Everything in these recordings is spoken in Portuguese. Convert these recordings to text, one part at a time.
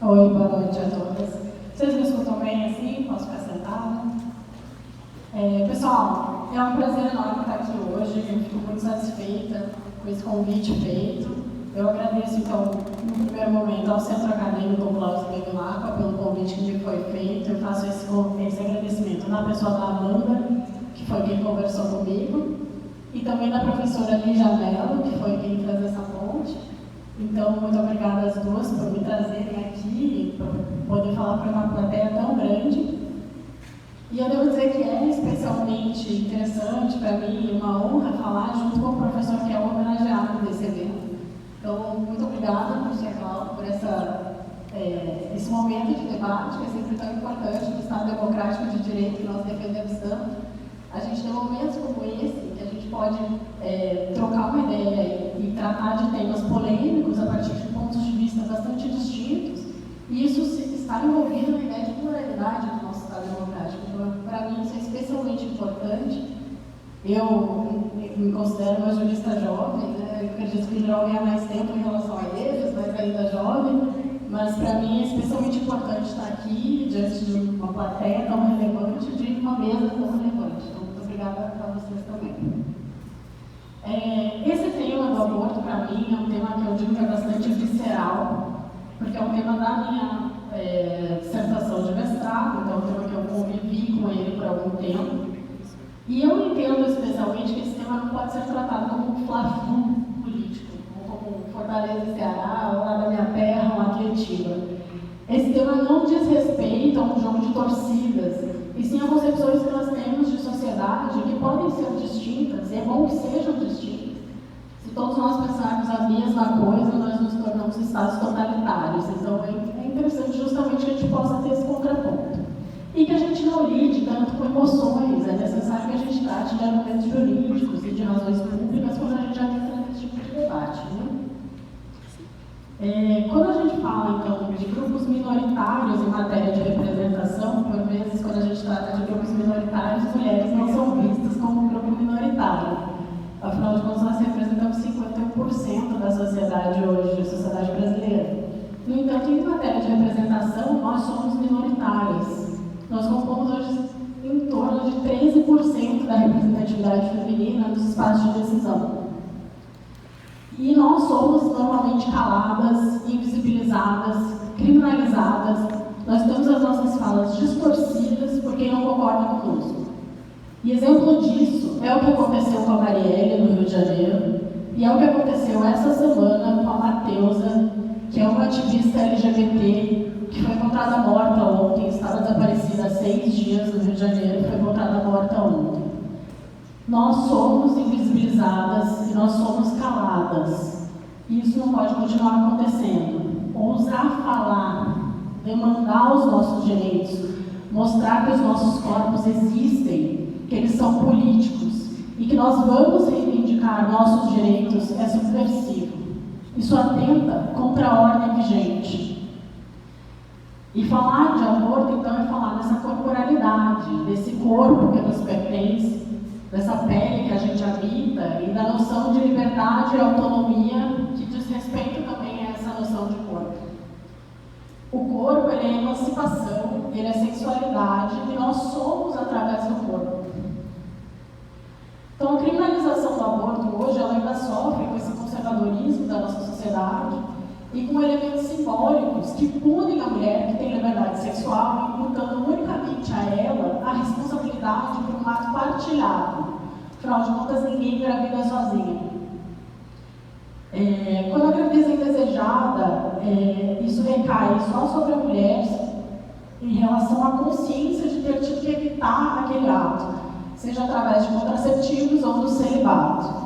Oi, boa noite a todas. Vocês me escutam bem assim? Posso ficar sentada? Pessoal, é um prazer enorme estar aqui hoje. Eu fico muito satisfeita com esse convite feito. Eu agradeço, então, no primeiro momento, ao Centro Acadêmico Cláudio Bevilacqua pelo convite que me foi feito. Eu faço esse agradecimento na pessoa da Amanda, que foi quem conversou comigo, e também da professora Lígia Mello, que foi quem fez essa ponte. Então, muito obrigada às duas por me trazerem aqui e por poder falar para uma plateia tão grande. E eu devo dizer que é especialmente interessante para mim e uma honra falar junto com o professor que é o homenageado desse evento. Então, muito obrigada, professor Cláudio, por esse momento de debate que é sempre tão importante no Estado Democrático de Direito que nós defendemos tanto. A gente tem momentos como esse, que a gente pode trocar uma ideia e tratar de temas polêmicos a partir de pontos de vista bastante distintos, e isso está envolvido na ideia de pluralidade do nosso Estado Democrático. Então, para mim, isso é especialmente importante. Eu me considero uma jurista jovem, né? Eu acredito que jovem há mais tempo em relação a eles, mas ainda jovem. Mas para mim é especialmente importante estar aqui, diante de uma plateia tão relevante, de uma mesa tão relevante. Então, muito obrigada a vocês também. Esse tema do aborto, para mim, é um tema que eu digo que é bastante visceral, porque é um tema da minha dissertação de mestrado, então é um tema que eu convivi com ele por algum tempo. E eu entendo especialmente que esse tema não pode ser tratado como um fla-flu político, como Fortaleza e Ceará, ou lá da minha terra, uma Atletiba. Esse tema não diz respeito a um jogo de torcidas, e sim a concepções que nós temos de sociedade que podem ser distintas, e é bom que sejam distintas. Se todos nós pensarmos a mesma coisa, nós nos tornamos estados totalitários. Então é interessante justamente que a gente possa ter esse contraponto. E que a gente não lide tanto com emoções, é necessário que a gente trate de argumentos jurídicos e de razões públicas quando a gente já entra nesse tipo de debate. Quando a gente fala, então, de grupos minoritários em matéria de representação, por vezes, quando a gente trata de grupos minoritários, mulheres não são vistas como um grupo minoritário. Afinal de contas, nós representamos 51% da sociedade hoje, da sociedade brasileira. No entanto, em matéria de representação, nós somos minoritárias. Nós compomos hoje em torno de 13% da representatividade feminina nos espaços de decisão. E nós somos normalmente caladas, invisibilizadas, criminalizadas. Nós temos as nossas falas distorcidas por quem não concorda conosco. E exemplo disso é o que aconteceu com a Marielle no Rio de Janeiro, e é o que aconteceu essa semana com a Mateusa, que é uma ativista LGBT, que foi encontrada morta ontem, estava desaparecida há 6 dias no Rio de Janeiro, foi encontrada morta ontem. Nós somos invisibilizadas e nós somos caladas. E isso não pode continuar acontecendo. Ousar falar, demandar os nossos direitos, mostrar que os nossos corpos existem, que eles são políticos e que nós vamos reivindicar nossos direitos é subversivo. Isso atenta contra a ordem vigente. E falar de aborto, então, é falar dessa corporalidade, desse corpo que nos pertence, dessa pele que a gente habita e da noção de liberdade e autonomia que diz respeito também a essa noção de corpo. O corpo, ele é emancipação, ele é sexualidade e nós somos através do corpo. Então, a criminalização do aborto hoje, ela ainda sofre com esse conservadorismo da nossa sociedade e com elementos simbólicos que punem a mulher que tem liberdade sexual, imputando unicamente a ela a responsabilidade por um ato partilhado. Afinal de contas, ninguém engravida sozinha. Quando a gravidez é indesejada, isso recai só sobre a mulher em relação à consciência de ter tido que evitar aquele ato, seja através de contraceptivos ou do celibato.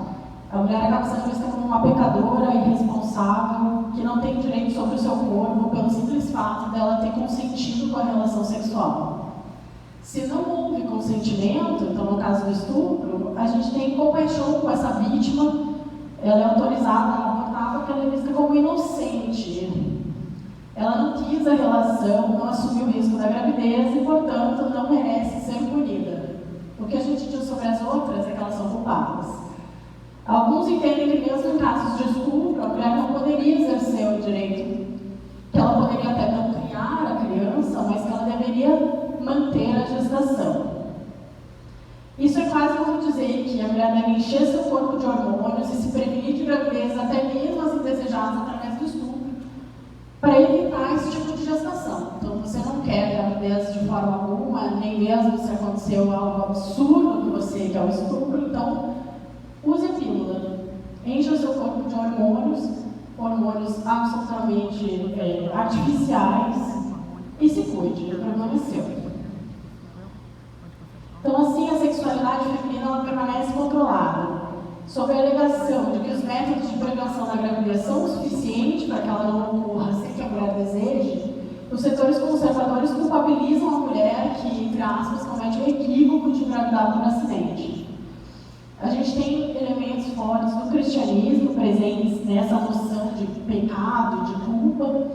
A mulher acaba sendo vista como uma pecadora, irresponsável, que não tem direito sobre o seu corpo pelo simples fato dela ter consentido com a relação sexual. Se não houve consentimento, então no caso do estupro, a gente tem compaixão com essa vítima, ela é autorizada a abortar porque ela é vista como inocente. Ela não quis a relação, não assumiu o risco da gravidez e, portanto, não merece ser punida. O que a gente diz sobre as outras é que elas são culpadas. Alguns entendem que mesmo em casos de estupro, a mulher não poderia exercer o direito, que ela poderia até não dizer que a mulher deve encher seu corpo de hormônios e se prevenir de gravidez, até mesmo as indesejadas, através do estupro, para evitar esse tipo de gestação. Então, você não quer gravidez de forma alguma, nem mesmo se aconteceu algo absurdo com você, que é o estupro, então use a pílula. Encha o seu corpo de hormônios absolutamente artificiais, e se cuide, o problema é seu. Então, assim, a sexualidade feminina ela permanece controlada, sob a alegação de que os métodos de prevenção da gravidez são o suficiente para que ela não ocorra sem que a mulher deseje. Os setores conservadores culpabilizam a mulher que, entre aspas, comete o equívoco de engravidar por acidente. A gente tem elementos fortes do cristianismo presentes nessa noção de pecado, de culpa.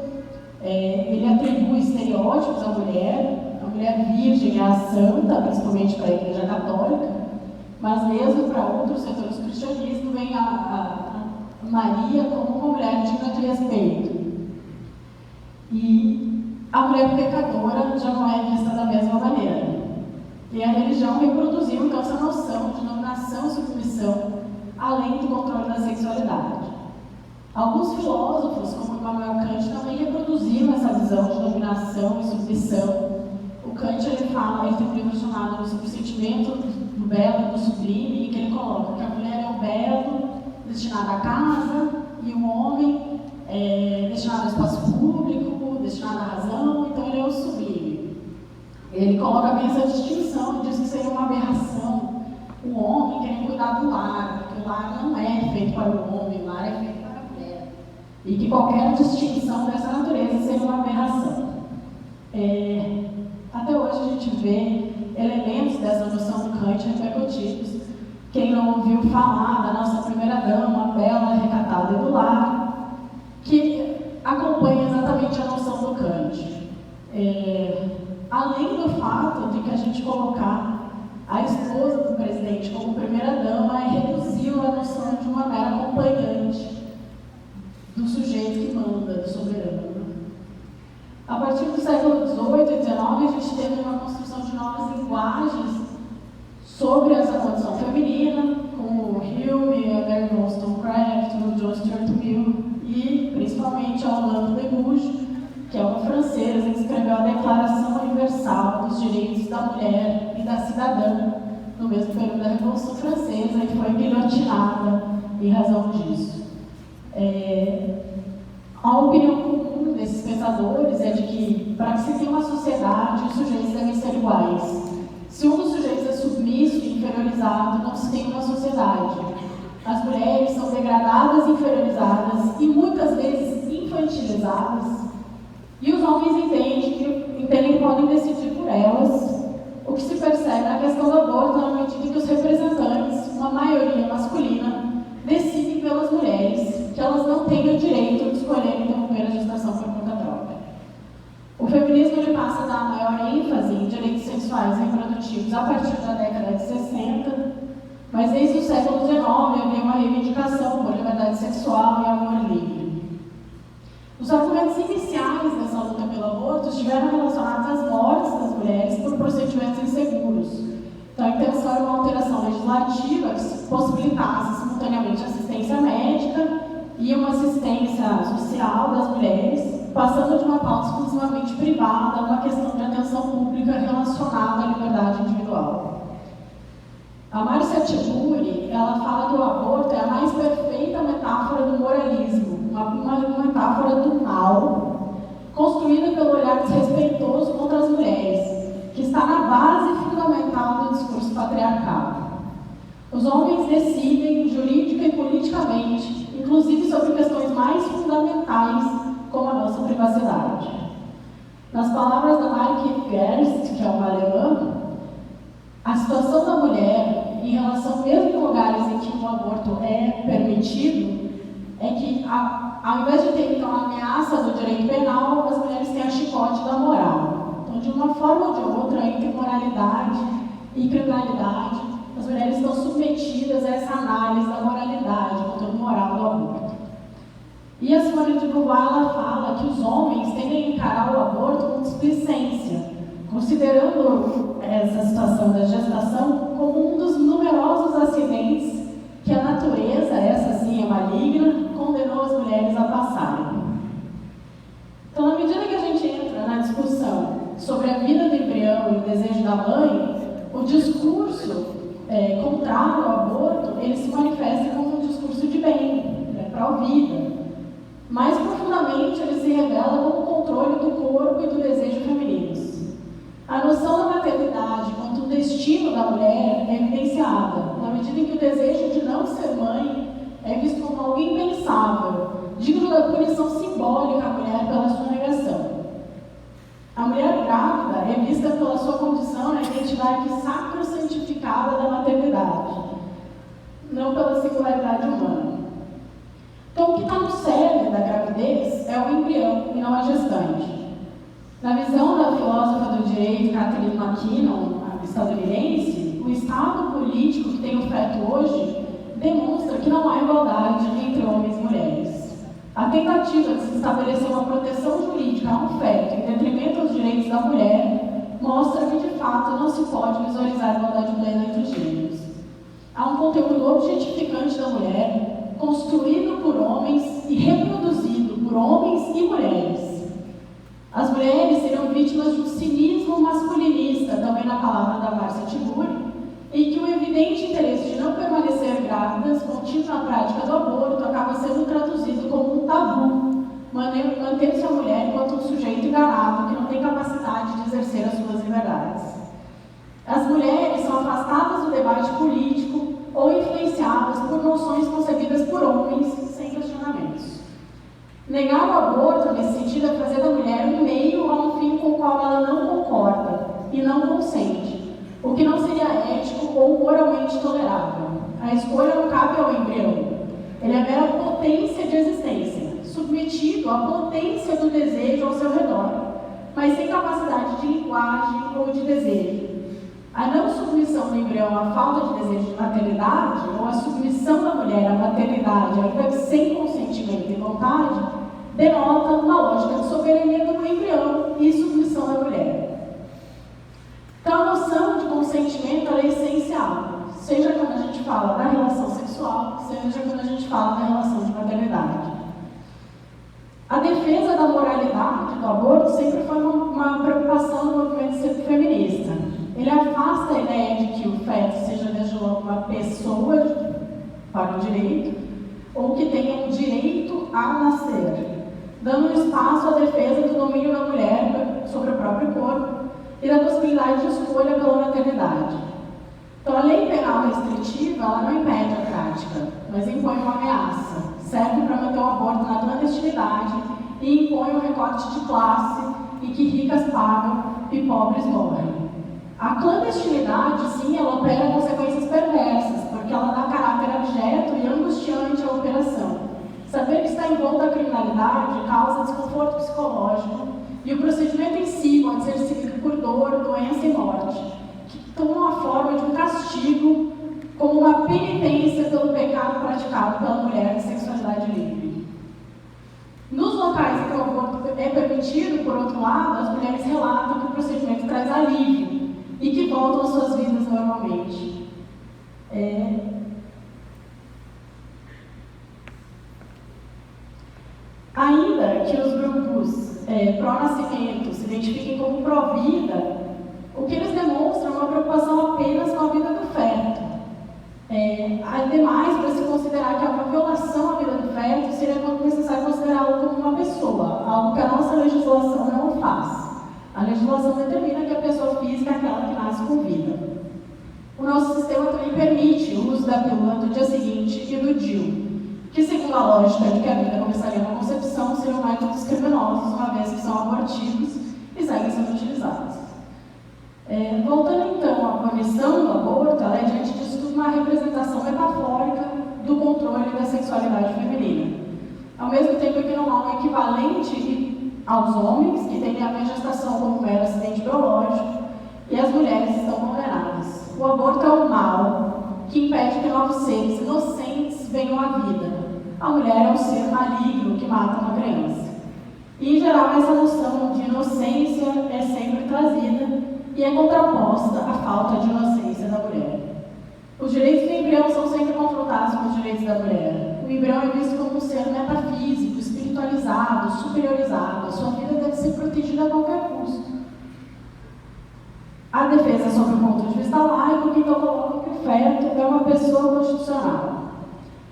Ele atribui estereótipos à mulher. A mulher virgem é a santa, principalmente para a Igreja Católica, mas mesmo para outros setores do cristianismo vem a Maria como uma mulher digna de respeito. E a mulher pecadora já não é vista da mesma maneira. E a religião reproduziu então essa noção de dominação e submissão, além do controle da sexualidade. Alguns filósofos, como Immanuel Kant, também reproduziram essa visão de dominação e submissão. O Kant ele tem um livro chamado Sobre o Sentimento do Belo e do Sublime, em que ele coloca que a mulher é o belo, destinado à casa, e o homem destinado ao espaço público, destinado à razão, então ele é o sublime. Ele coloca bem essa distinção e diz que seria uma aberração o homem querer cuidar do lar, porque o lar não é feito para o homem, o lar é feito para a mulher. E que qualquer distinção dessa natureza seria uma aberração. Até hoje a gente vê elementos dessa noção do Kant repercutidos. Quem não ouviu falar da nossa primeira-dama, bela, recatada e do lar, que acompanha exatamente a noção do Kant. Além do fato de que a gente colocar a esposa do presidente como primeira-dama reduziu a noção de uma mera acompanhante do sujeito que manda, do soberano. A partir do século XVIII e XIX, a gente teve uma construção de novas linguagens sobre essa condição feminina, como Hume, a Mary Wollstonecraft, o John Stuart Mill e, principalmente, a Olympe de Gouges, que é uma francesa que escreveu a Declaração Universal dos Direitos da Mulher e da Cidadã, no mesmo período da Revolução Francesa, e foi guilhotinada em razão disso. A opinião comum desses pensadores é de que, para que se tenha uma sociedade, os sujeitos devem ser iguais. Se um dos sujeitos é submisso e inferiorizado, não se tem uma sociedade. As mulheres são degradadas, inferiorizadas e muitas vezes infantilizadas. E os homens entendem que podem decidir por elas, o que se percebe na questão do aborto, na medida em que os representantes, uma maioria masculina, decidem pelas mulheres, que elas não têm o direito de escolher interromper a gestação por conta própria. O feminismo ele passa a dar maior ênfase em direitos sexuais e reprodutivos a partir da década de 60, mas desde o século XIX havia uma reivindicação por liberdade sexual e amor livre. Os argumentos iniciais dessa luta pelo aborto estiveram relacionados às mortes das mulheres por procedimentos inseguros. Então, a intenção era uma alteração legislativa que possibilitasse simultaneamente assistência médica e uma assistência social das mulheres, passando de uma pauta exclusivamente privada a uma questão de atenção pública relacionada à liberdade individual. A Marcia Tiburi, ela fala que o aborto é a mais perfeita metáfora do moralismo, uma metáfora do mal, construída pelo olhar desrespeitoso contra as mulheres, que está na base fundamental do discurso patriarcal. Os homens decidem jurídica e politicamente, inclusive sobre questões mais fundamentais, como a nossa privacidade. Nas palavras da Maike Gerst, que é uma alemã, a situação da mulher, em relação mesmo em lugares em que o aborto é permitido, é que, ao invés de ter então a ameaça do direito penal, as mulheres têm a chicote da moral. Então, de uma forma ou de outra, entre moralidade e criminalidade, as mulheres estão submetidas a essa análise da moralidade, conteúdo moral do aborto. E a Simone de Beauvoir ela fala que os homens tendem a encarar o aborto com displicência, considerando essa situação da gestação como um dos numerosos acidentes que a natureza, essa sim é maligna, condenou as mulheres a passarem. Então, na medida que a gente entra na discussão sobre a vida do embrião e o desejo da mãe, o discurso contrário ao aborto, ele se manifesta como um discurso de bem, pró-vida. Mais profundamente, ele se revela como o controle do corpo e do desejo femininos. A noção da maternidade quanto um destino da mulher é evidenciada, na medida em que o desejo de não ser mãe é visto como algo impensável, digno da punição simbólica à mulher pela sua negação. A mulher grávida é vista pela sua condição na identidade sacro-santificada da maternidade, não pela singularidade humana. Então, o que está no cerne da gravidez é o embrião e não a gestante. Na visão da filósofa do direito Catherine MacKinnon, estadunidense, o estado político que tem o feto hoje demonstra que não há igualdade entre homens e mulheres. A tentativa de se estabelecer uma proteção jurídica a um feto em detrimento aos direitos da mulher mostra que, de fato, não se pode visualizar a igualdade plena entre os gêneros. Há um conteúdo objetificante da mulher, construído por homens e reproduzido por homens e mulheres. As mulheres seriam vítimas de um cinismo masculinista, também na palavra da Márcia Tiburi, em que o evidente interesse de não permanecer grávidas, contido na prática do aborto, acaba sendo traduzido como um tabu, mantendo-se a mulher enquanto um sujeito enganado que não tem capacidade de exercer as suas liberdades. As mulheres são afastadas do debate político ou influenciadas por noções concebidas por homens sem questionamentos. Negar o aborto, nesse sentido, é fazer da mulher um meio a um fim com o qual ela não concorda e não consente, o que não seria ético ou moralmente tolerável. A escolha não cabe ao embrião. Ele é mera potência de existência, submetido à potência do desejo ao seu redor, mas sem capacidade de linguagem ou de desejo. A não submissão do embrião à falta de desejo de maternidade, ou a submissão da mulher à maternidade, ainda que sem consentimento e vontade, denota uma lógica de soberania do embrião e submissão da mulher. Então, a noção de consentimento é essencial, seja quando a gente fala da relação sexual, seja quando a gente fala da relação de maternidade. A defesa da moralidade do aborto sempre foi uma preocupação do movimento feminista. Ele afasta a ideia de que o feto seja desde logo uma pessoa para o direito, ou que tenha um direito a nascer, dando espaço à defesa do domínio da mulher sobre o próprio corpo e da possibilidade de escolha pela maternidade. Então, a lei penal restritiva, ela não impede a prática, mas impõe uma ameaça, serve para manter o aborto na clandestinidade e impõe um recorte de classe em que ricas pagam e pobres morrem. A clandestinidade, sim, ela opera consequências perversas, porque ela dá caráter abjeto e angustiante à operação. Saber que está envolta a criminalidade causa desconforto psicológico e o procedimento em si pode ser seguido por dor, doença e morte, que tomam a forma de um castigo como uma penitência pelo pecado praticado pela mulher de sexualidade livre. Nos locais em que o aborto é permitido, por outro lado, as mulheres relatam que o procedimento traz alívio e que voltam às suas vidas normalmente. Ainda que os grupos pró-nascimento se identifiquem como pró-vida, o que eles demonstram é uma preocupação apenas com a vida do feto. Ademais, para se considerar que há uma violação à vida do feto, seria necessário considerá-lo como uma pessoa, algo que a nossa legislação não faz. A legislação determina que a pessoa física é aquela que nasce com vida. O nosso sistema também permite o uso da pílula do dia seguinte e do DIU, que, segundo a lógica de que a vida começaria na concepção, seriam métodos criminosos, uma vez que são abortivos e seguem sendo utilizados. Voltando então à punição do aborto, ela é diante disso tudo uma representação metafórica do controle da sexualidade feminina. Ao mesmo tempo que não há um equivalente aos homens, que têm a gestação como um mero acidente biológico, e as mulheres estão condenadas. O aborto é o mal que impede que novos seres inocentes venham à vida. A mulher é um ser maligno que mata uma criança. E, em geral, essa noção de inocência é sempre trazida e é contraposta à falta de inocência da mulher. Os direitos do embrião são sempre confrontados com os direitos da mulher. O embrião é visto como um ser metafísico, espiritualizado, superiorizado. A sua vida deve ser protegida a qualquer custo. A defesa sobre o ponto de vista laico, que então coloca que o feto é uma pessoa constitucional.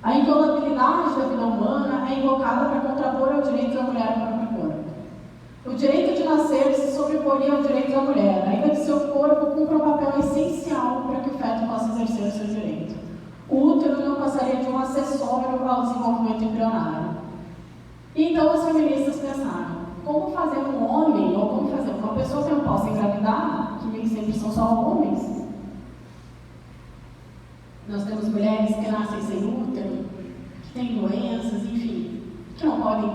A inviolabilidade da vida humana é invocada para contrapor ao direito da mulher ao próprio corpo. O direito de nascer se sobreporia ao direito da mulher, ainda que seu corpo cumpra um papel essencial para que o feto possa exercer o seu direito. O útero não passaria de um acessório ao desenvolvimento embrionário. E então as feministas pensaram, como fazer um homem, ou como fazer uma pessoa que não possa engravidar, que nem sempre são só homens. Nós temos mulheres que nascem sem útero, que têm doenças, enfim, que não podem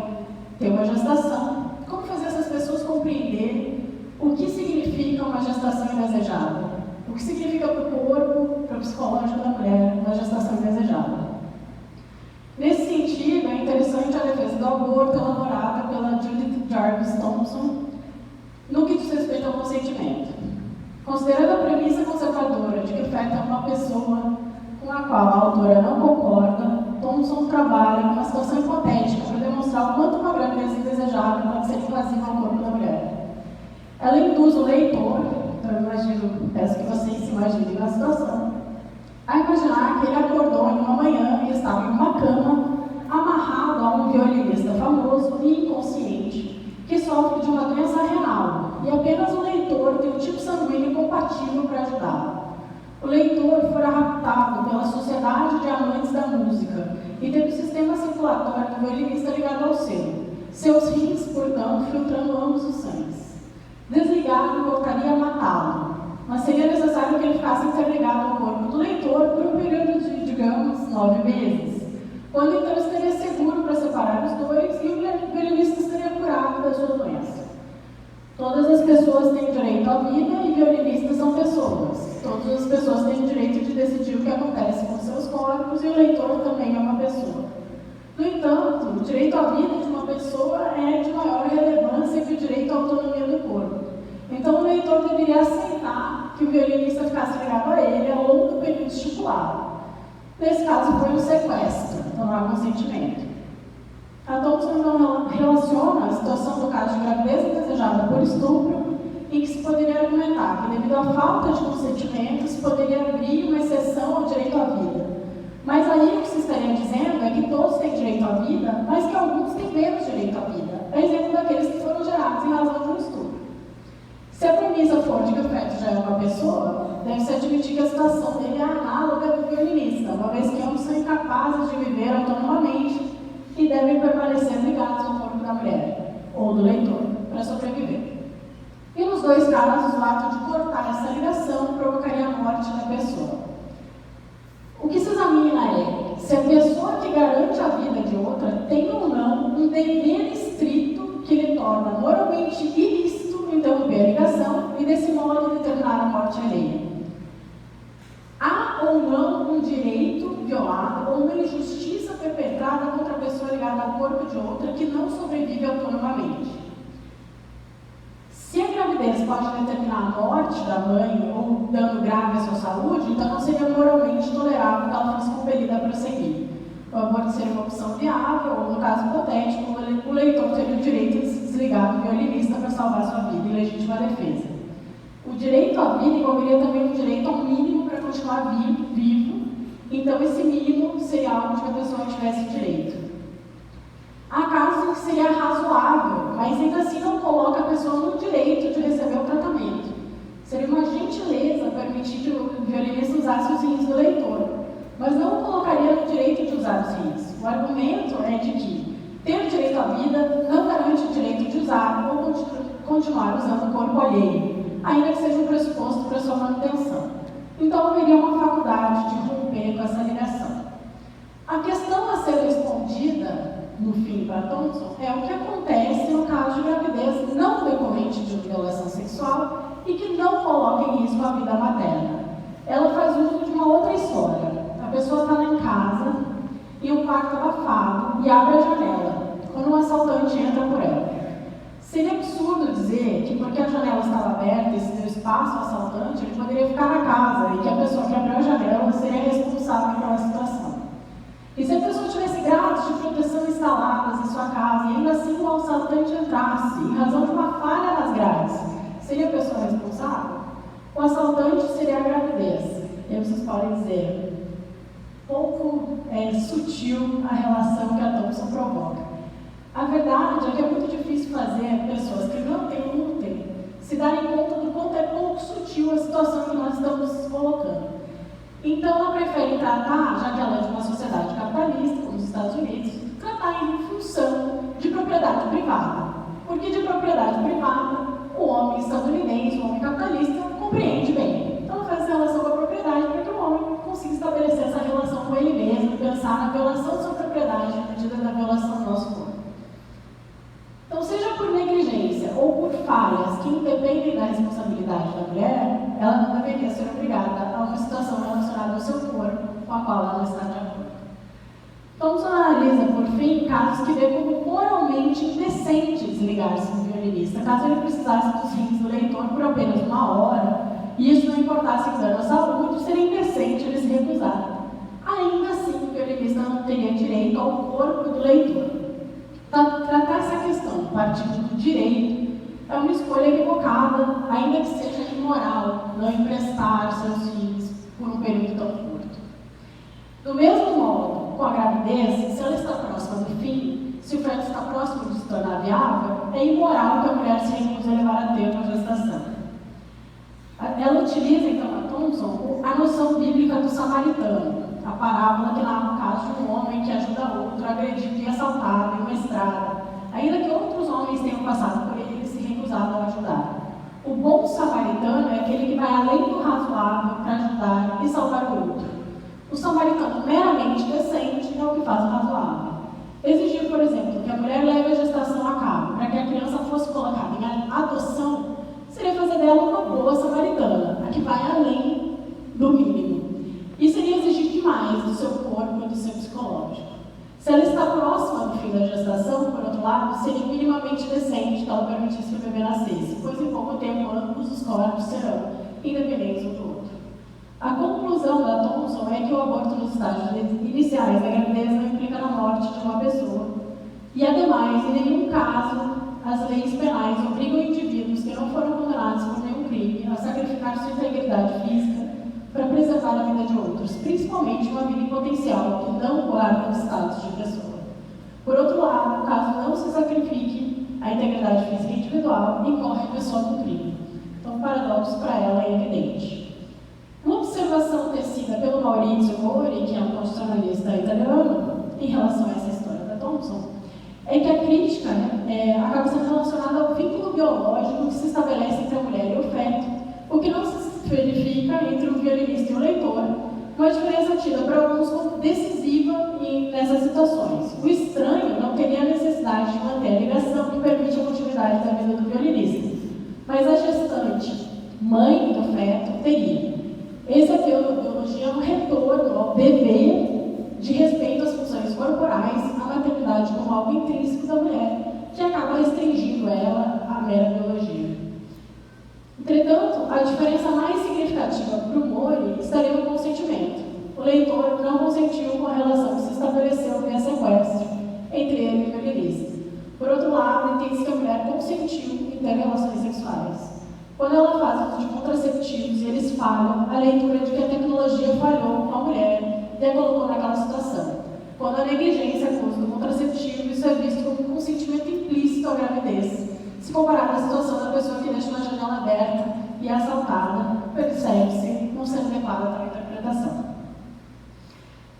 ter uma gestação. Como fazer essas pessoas compreenderem o que significa uma gestação indesejada? O que significa para o corpo, para o psicológico da mulher, uma gestação indesejada? Nesse sentido, é interessante a defesa do aborto elaborada pela Judith Jarvis Thompson no que diz respeito ao consentimento. Considerando a premissa conservadora de que o feto é uma pessoa com a qual a autora não concorda, Thompson trabalha com uma situação hipotética para demonstrar o quanto uma gravidez indesejável pode ser invasiva ao corpo da mulher. Ela induz o leitor, peço que vocês se imaginem na situação, a imaginar que ele acordou em uma manhã e estava em uma cama, amarrado a um violinista famoso e inconsciente, que sofre de uma doença renal, e apenas o leitor tem um tipo sanguíneo compatível para ajudá-lo. O leitor fora raptado pela Sociedade de Amantes da Música e teve o sistema circulatório do violinista ligado ao seu. Seus rins, portanto, filtrando ambos os sangues. Desligado provocaria matá-lo, mas seria necessário que ele ficasse interligado ao corpo do leitor por um período de, digamos, 9 meses. Quando então estaria seguro para separar os dois e o violinista estaria curado da sua doença. Todas as pessoas têm direito à vida e violinistas são pessoas. Todas as pessoas têm o direito de decidir o que acontece com seus corpos e o leitor também é uma pessoa. No entanto, o direito à vida de uma pessoa é de maior relevância que o direito à autonomia do corpo. Então, o leitor deveria aceitar que o violinista ficasse ligado a ele ao longo do período estipulado. Nesse caso, foi um sequestro, não há consentimento. A Thompson então relaciona a situação do caso de gravidez indesejada por estupro, em que se poderia argumentar que, devido à falta de consentimento, se poderia abrir uma exceção ao direito à vida. Mas aí o que se estaria dizendo é que todos têm direito à vida, mas que alguns têm menos direito à vida, a exemplo daqueles que foram gerados em razão de um estupro. Se a premissa for de que o feto já é uma pessoa, deve-se admitir que a situação dele é análoga do violinista, uma vez que ambos são incapazes de viver autonomamente e devem permanecer ligados ao corpo da mulher, ou do leitor, para sobreviver. E nos dois casos, o ato de cortar essa ligação provocaria a morte da pessoa. O que se examina é se a pessoa que garante a vida de outra tem ou não um dever estrito que lhe torna moralmente ilícito interromper a ligação e, desse modo, determinar a morte alheia. Há ou não um direito violado ou uma injustiça perpetrada contra a pessoa ligada ao corpo de outra que não sobrevive autonomamente. Se a gravidez pode determinar a morte da mãe ou dano grave à sua saúde, então não seria moralmente tolerável que ela fosse compelida a prosseguir. O aborto seria uma opção viável, ou no caso hipotético, o leitor teria o direito de se desligar do violinista para salvar sua vida em legítima defesa. O direito à vida envolveria também o direito ao mínimo para continuar vivo, então esse mínimo seria algo de que a pessoa tivesse direito. Há casos em que seria razoável, mas ainda assim não coloca a pessoa no direito de receber o tratamento. Seria uma gentileza permitir que o violinista usasse os rins do leitor, mas não o colocaria no direito de usar os rins. O argumento é de que ter direito à vida não garante o direito de usar ou continuar usando o corpo alheio, ainda que seja um pressuposto para sua manutenção. Então haveria uma faculdade de romper com essa ligação. A questão a ser respondida no fim para Thompson é o que acontece no caso de gravidez não decorrente de violação sexual e que não coloca em risco a vida materna. Ela faz uso de uma outra história. A pessoa está lá em casa, em um quarto abafado, e abre a janela, quando um assaltante entra por ela. Seria absurdo dizer que porque a janela estava aberta e se deu espaço ao assaltante, ele poderia ficar na casa e que a pessoa que abriu a janela seria responsável pela situação. E se a pessoa tivesse grades de proteção instaladas em sua casa e ainda assim o assaltante entrasse em razão de uma falha nas grades, seria a pessoa responsável? O assaltante seria a gravidez. E vocês podem dizer, pouco sutil a relação que a Thompson provoca. A verdade é que é muito difícil fazer pessoas que não têm útero se darem conta do quanto é pouco sutil a situação que nós estamos colocando. Então, ela prefere tratar, já que ela é de uma sociedade capitalista, como os Estados Unidos, tratar em função de propriedade privada. Porque de propriedade privada, o homem estadunidense, o homem capitalista, compreende bem. Então, ela faz essa relação com a propriedade para que o homem consiga estabelecer essa relação com ele mesmo, pensar na violação de sua propriedade na medida da violação do nosso corpo. Então, seja por negligência ou por falhas que independem da responsabilidade da mulher, ela não deveria ser obrigada a uma situação relacionada ao seu corpo com a qual ela não está de acordo. Thompson analisa, por fim, casos que vê como moralmente indecente desligar-se do violinista, caso ele precisasse dos rins do leitor por apenas 1 hora, e isso não importasse em dano à saúde, seria indecente ele se recusar. Ainda assim, o violinista não teria direito ao corpo do leitor. Tratar essa questão partindo do direito é uma escolha equivocada, ainda que seja imoral, não emprestar seus filhos por um período tão curto. Do mesmo modo, com a gravidez, se ela está próxima do fim, se o feto está próximo de se tornar viável, é imoral que a mulher se recuse a levar a termo a gestação. Ela utiliza, então, a Thompson, a noção bíblica do samaritano, a parábola que narra o caso de um homem que ajuda outro agredido e assaltado em uma estrada, ainda que outros homens tenham passado por ele e se recusado a ajudar. O bom samaritano é aquele que vai além do razoável para ajudar e salvar o outro. O samaritano meramente decente é o que faz o razoável. Exigir, por exemplo, que a mulher leve a gestação a cabo para que a criança fosse colocada em adoção seria fazer dela uma boa samaritana, a que vai além do mínimo. E seria exigir demais do seu corpo e do seu psicológico. Se ela está próxima do fim da gestação, por outro lado, seria minimamente decente que ela permitisse que o bebê nascesse, pois em pouco tempo ambos os corpos serão independentes um do outro. A conclusão da Thompson é que o aborto nos estágios iniciais da gravidez não implica na morte de uma pessoa. E, ademais, em nenhum caso, as leis penais obrigam indivíduos que não foram condenados por nenhum crime a sacrificar sua integridade física para preservar a vida de outros, principalmente uma vida em potencial que não guarda o status de pessoa. Por outro lado, caso não se sacrifique a integridade física individual, incorre a pessoa no crime. Então, o paradoxo para ela é evidente. Uma observação tecida pelo Maurizio Mori, que é um constitucionalista italiano, em relação a essa história da Thompson, é que a crítica acaba sendo relacionada ao vínculo biológico que se estabelece entre a mulher e o feto, o que não se verifica entre o violinista e o leitor, uma diferença tida por alguns como decisiva nessas situações. O estranho não teria a necessidade de manter a ligação que permite a continuidade da vida do violinista, mas a gestante, mãe do feto, teria. Essa biologia é um retorno ao dever de respeito às funções corporais, à maternidade como algo intrínseco da mulher, que acaba restringindo ela à mera biologia. Entretanto, a diferença mais significativa para o Mori estaria no consentimento. O leitor não consentiu com a relação que se estabeleceu via sequestro entre ele e o violinista. Por outro lado, entende-se que a mulher consentiu em ter relações sexuais. Quando ela faz uso de contraceptivos e eles falham, a leitura de que a tecnologia falhou com a mulher e a colocou naquela situação. Quando a negligência com o uso do contraceptivo, isso é visto como um consentimento implícito à gravidez. Se comparado à situação da pessoa que deixa uma janela aberta e é assaltada, percebe-se não ser adequada para a interpretação.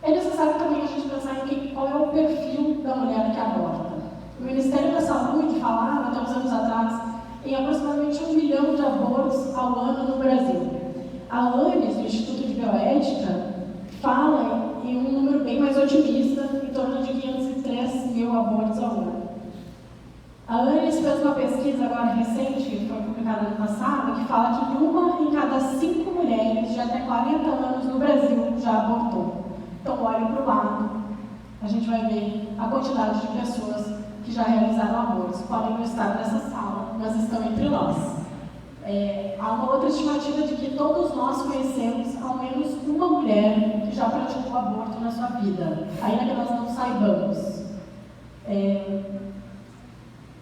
É necessário também a gente pensar em qual é o perfil da mulher que aborta. O Ministério da Saúde falava, até uns anos atrás, em aproximadamente 1 milhão de abortos ao ano no Brasil. A ANES, o Instituto de Bioética, fala em um número bem mais otimista, em torno de 503 mil abortos ao ano. A ANES fez uma pesquisa agora recente, que foi publicada no passado, que fala que 1 em cada 5 mulheres de até 40 anos no Brasil já abortou. Então, olhe para o lado, a gente vai ver a quantidade de pessoas que já realizaram abortos podem não estar nessa sala, mas estão entre nós. Há uma outra estimativa de que todos nós conhecemos ao menos uma mulher que já praticou aborto na sua vida, ainda que nós não saibamos.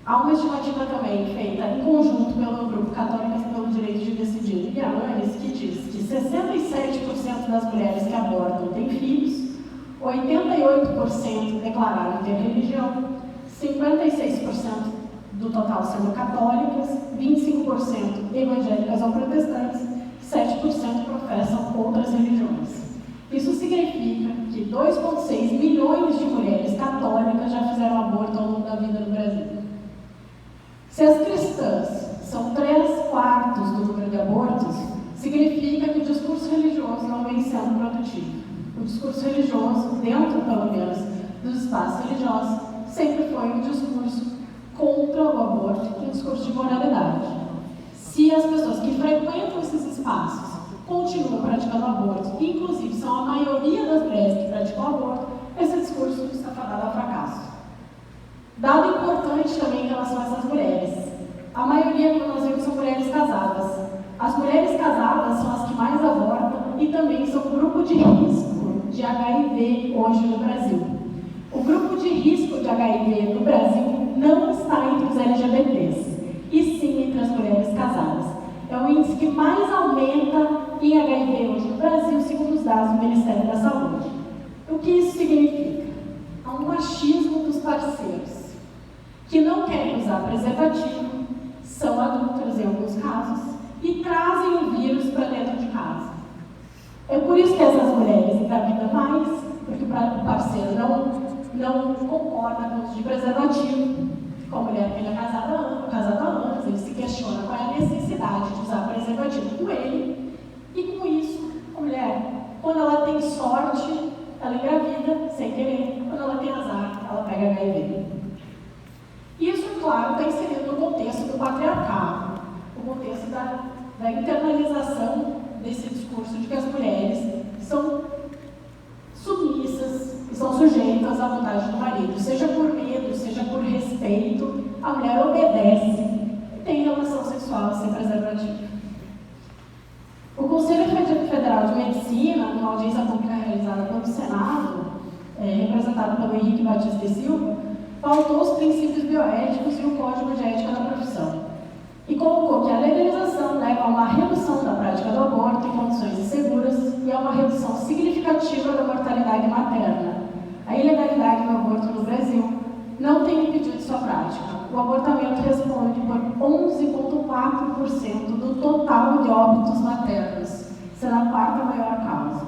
Há uma estimativa também feita em conjunto pelo Grupo Católicas pelo Direito de Decidir, Lianes, que diz que 67% das mulheres que abortam têm filhos, 88% declararam ter religião, 56% do total sendo católicas, 25% evangélicas ou protestantes, 7% professam outras religiões. Isso significa que 2,6 milhões de mulheres católicas já fizeram aborto ao longo da vida no Brasil. Se as cristãs são 3/4 do número de abortos, significa que o discurso religioso não vem sendo produtivo. O discurso religioso, dentro pelo menos dos espaços religiosos, sempre foi um discurso contra o aborto e um discurso de moralidade. Se as pessoas que frequentam esses espaços continuam praticando aborto, inclusive são a maioria das mulheres que praticam aborto, esse discurso está fadado ao fracasso. Dado importante também em relação a essas mulheres, a maioria, como nós vemos, são mulheres casadas. As mulheres casadas são as que mais abortam e também são o grupo de risco de HIV hoje no Brasil. O grupo de risco de HIV no Brasil não está entre os LGBTs, e sim entre as mulheres casadas. É o índice que mais aumenta em HIV hoje no Brasil, segundo os dados do Ministério da Saúde. O que isso significa? Há um machismo dos parceiros, que não querem usar preservativo, são adultos em alguns casos, e trazem o vírus para dentro de casa. É por isso que essas mulheres engravidam mais, porque o parceiro não concorda com o uso de preservativo. Com a mulher que ele é casado há anos, ele se questiona qual é a necessidade de usar preservativo com ele, e com isso, a mulher, quando ela tem sorte, ela engravida sem querer, quando ela tem azar, ela pega HIV. Isso, claro, está inserido no contexto do patriarcado, no contexto da internalização desse discurso de que as mulheres são submissas e são sujeitas à vontade do marido, seja por medo, seja por respeito, a mulher obedece e tem relação sexual sem preservativo. O Conselho Federal de Medicina, numa audiência pública realizada pelo Senado, representado pelo Henrique Batista e Silva, pautou os princípios bioéticos e o Código de Ética da Profissão e colocou que a legalização leva a uma redução da prática do aborto em condições inseguras e a uma redução significativa da mortalidade materna. A ilegalidade do aborto no Brasil não tem impedido sua prática. O abortamento responde por 11,4% do total de óbitos maternos, sendo a quarta maior causa.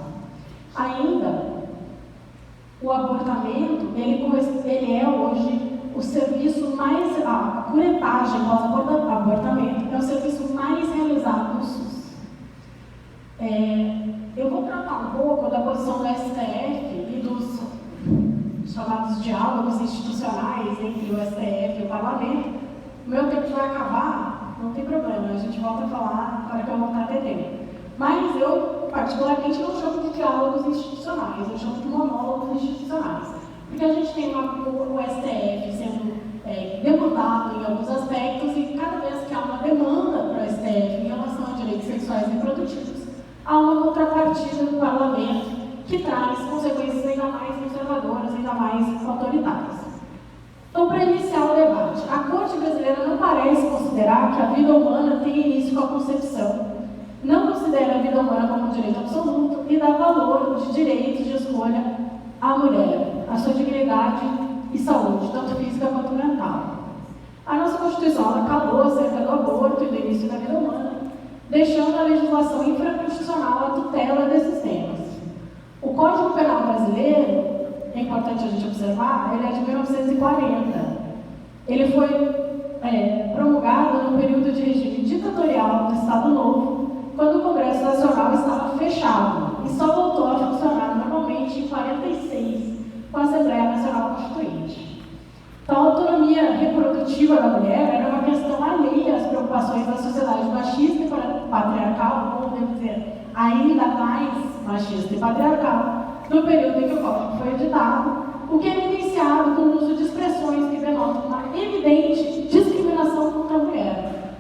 Ainda, o abortamento, ele é hoje o serviço mais... A curetagem pós-abortamento é o serviço mais realizado no SUS. Eu vou tratar um pouco da posição do STF e dos chamados diálogos institucionais entre o STF e o Parlamento. O meu tempo vai acabar, não tem problema, a gente volta a falar para que eu voltar a ter tempo. Mas eu, particularmente, não chamo de diálogos institucionais, eu chamo de monólogos institucionais. Porque a gente tem o STF sendo deputado em alguns aspectos e cada vez que há uma demanda para o STF em relação a direitos sexuais e reprodutivos, há uma contrapartida do Parlamento que traz consequências ainda mais conservadoras, ainda mais autoritárias. Então, para iniciar o debate, a Corte Brasileira não parece considerar que a vida humana tem início com a concepção, não considera a vida humana como um direito absoluto e dá valor de direitos de escolha à mulher, à sua dignidade e saúde, tanto física quanto mental. A nossa Constituição ela calou acerca do aborto e do início da vida humana, deixando a legislação infraconstitucional a tutela desses temas. O Código Penal brasileiro, é importante a gente observar, ele é de 1940. Ele foi promulgado no período de regime ditatorial do Estado Novo, quando o Congresso Nacional estava fechado e só voltou a funcionar normalmente em 46, com a Assembleia Nacional Constituinte. Então, a autonomia reprodutiva da mulher era uma questão alheia às preocupações da sociedade machista e patriarcal, ou devo dizer, ainda mais machista e patriarcal, no período em que o Código foi editado, o que é evidenciado com o uso de expressões que denotam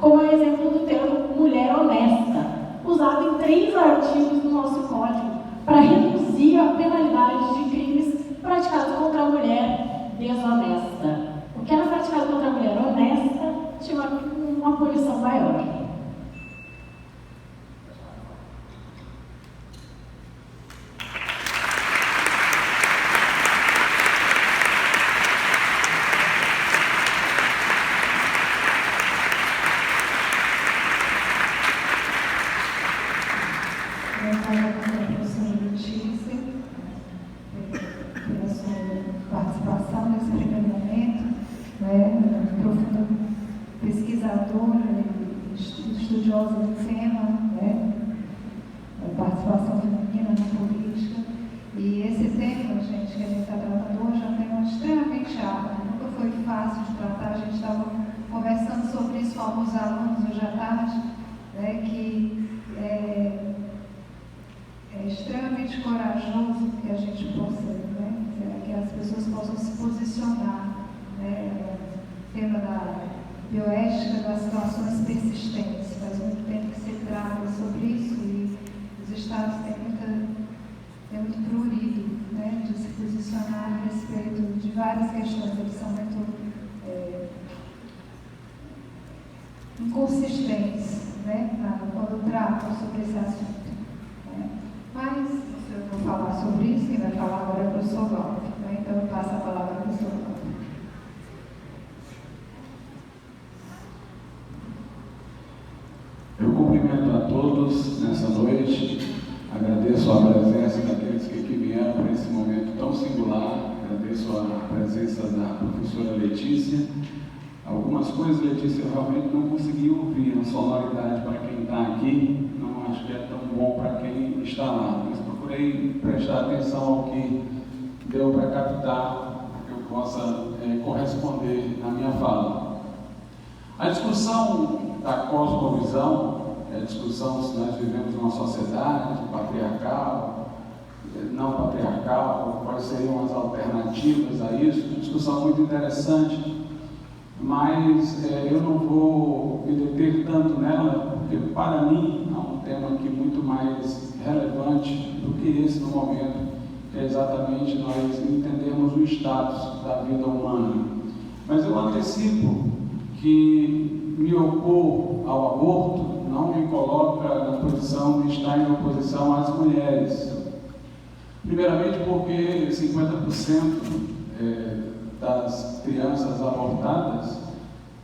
como é o exemplo do termo mulher honesta, usado em 3 artigos do nosso código, para reduzir a penalidade de crimes praticados contra a mulher desonesta. O que era praticado contra a mulher honesta tinha uma punição maior. Participação nesse primeiro momento, profunda pesquisadora e estudiosa do tema, participação feminina na política. E esse tema, gente, que a gente está tratando hoje é um tema extremamente árduo, nunca foi fácil de tratar. A gente estava conversando sobre isso com alguns alunos hoje à tarde, que é extremamente corajoso que a gente possa, que as pessoas possam se posicionar, o tema da bioética das situações persistentes. Faz muito tempo que se trata sobre isso e os estados têm muito prurido, de se posicionar a respeito de várias questões. Eles são muito inconsistentes, quando tratam sobre esse assunto. Mas, se eu vou falar sobre isso, quem vai falar agora é o professor Walter. Então, eu passo a palavra ao professor Walter. Eu cumprimento a todos nessa noite, agradeço a presença daqueles que aqui vieram para esse momento tão singular, agradeço a presença da professora Letícia. Algumas coisas, Letícia, eu realmente não consegui ouvir, a sonoridade para quem está aqui, não acho que é tão bom para quem está lá, mas procurei prestar atenção ao que deu para captar, para que eu possa corresponder na minha fala. A discussão da cosmovisão é a discussão se nós vivemos numa sociedade patriarcal, não patriarcal, quais seriam as alternativas a isso, uma discussão muito interessante. Mas eu não vou me deter tanto nela, porque para mim há um tema aqui muito mais relevante do que esse no momento, que é exatamente nós entendermos o status da vida humana. Mas eu antecipo que me opor ao aborto não me coloca na posição de estar em oposição às mulheres. Primeiramente porque 50% das crianças abortadas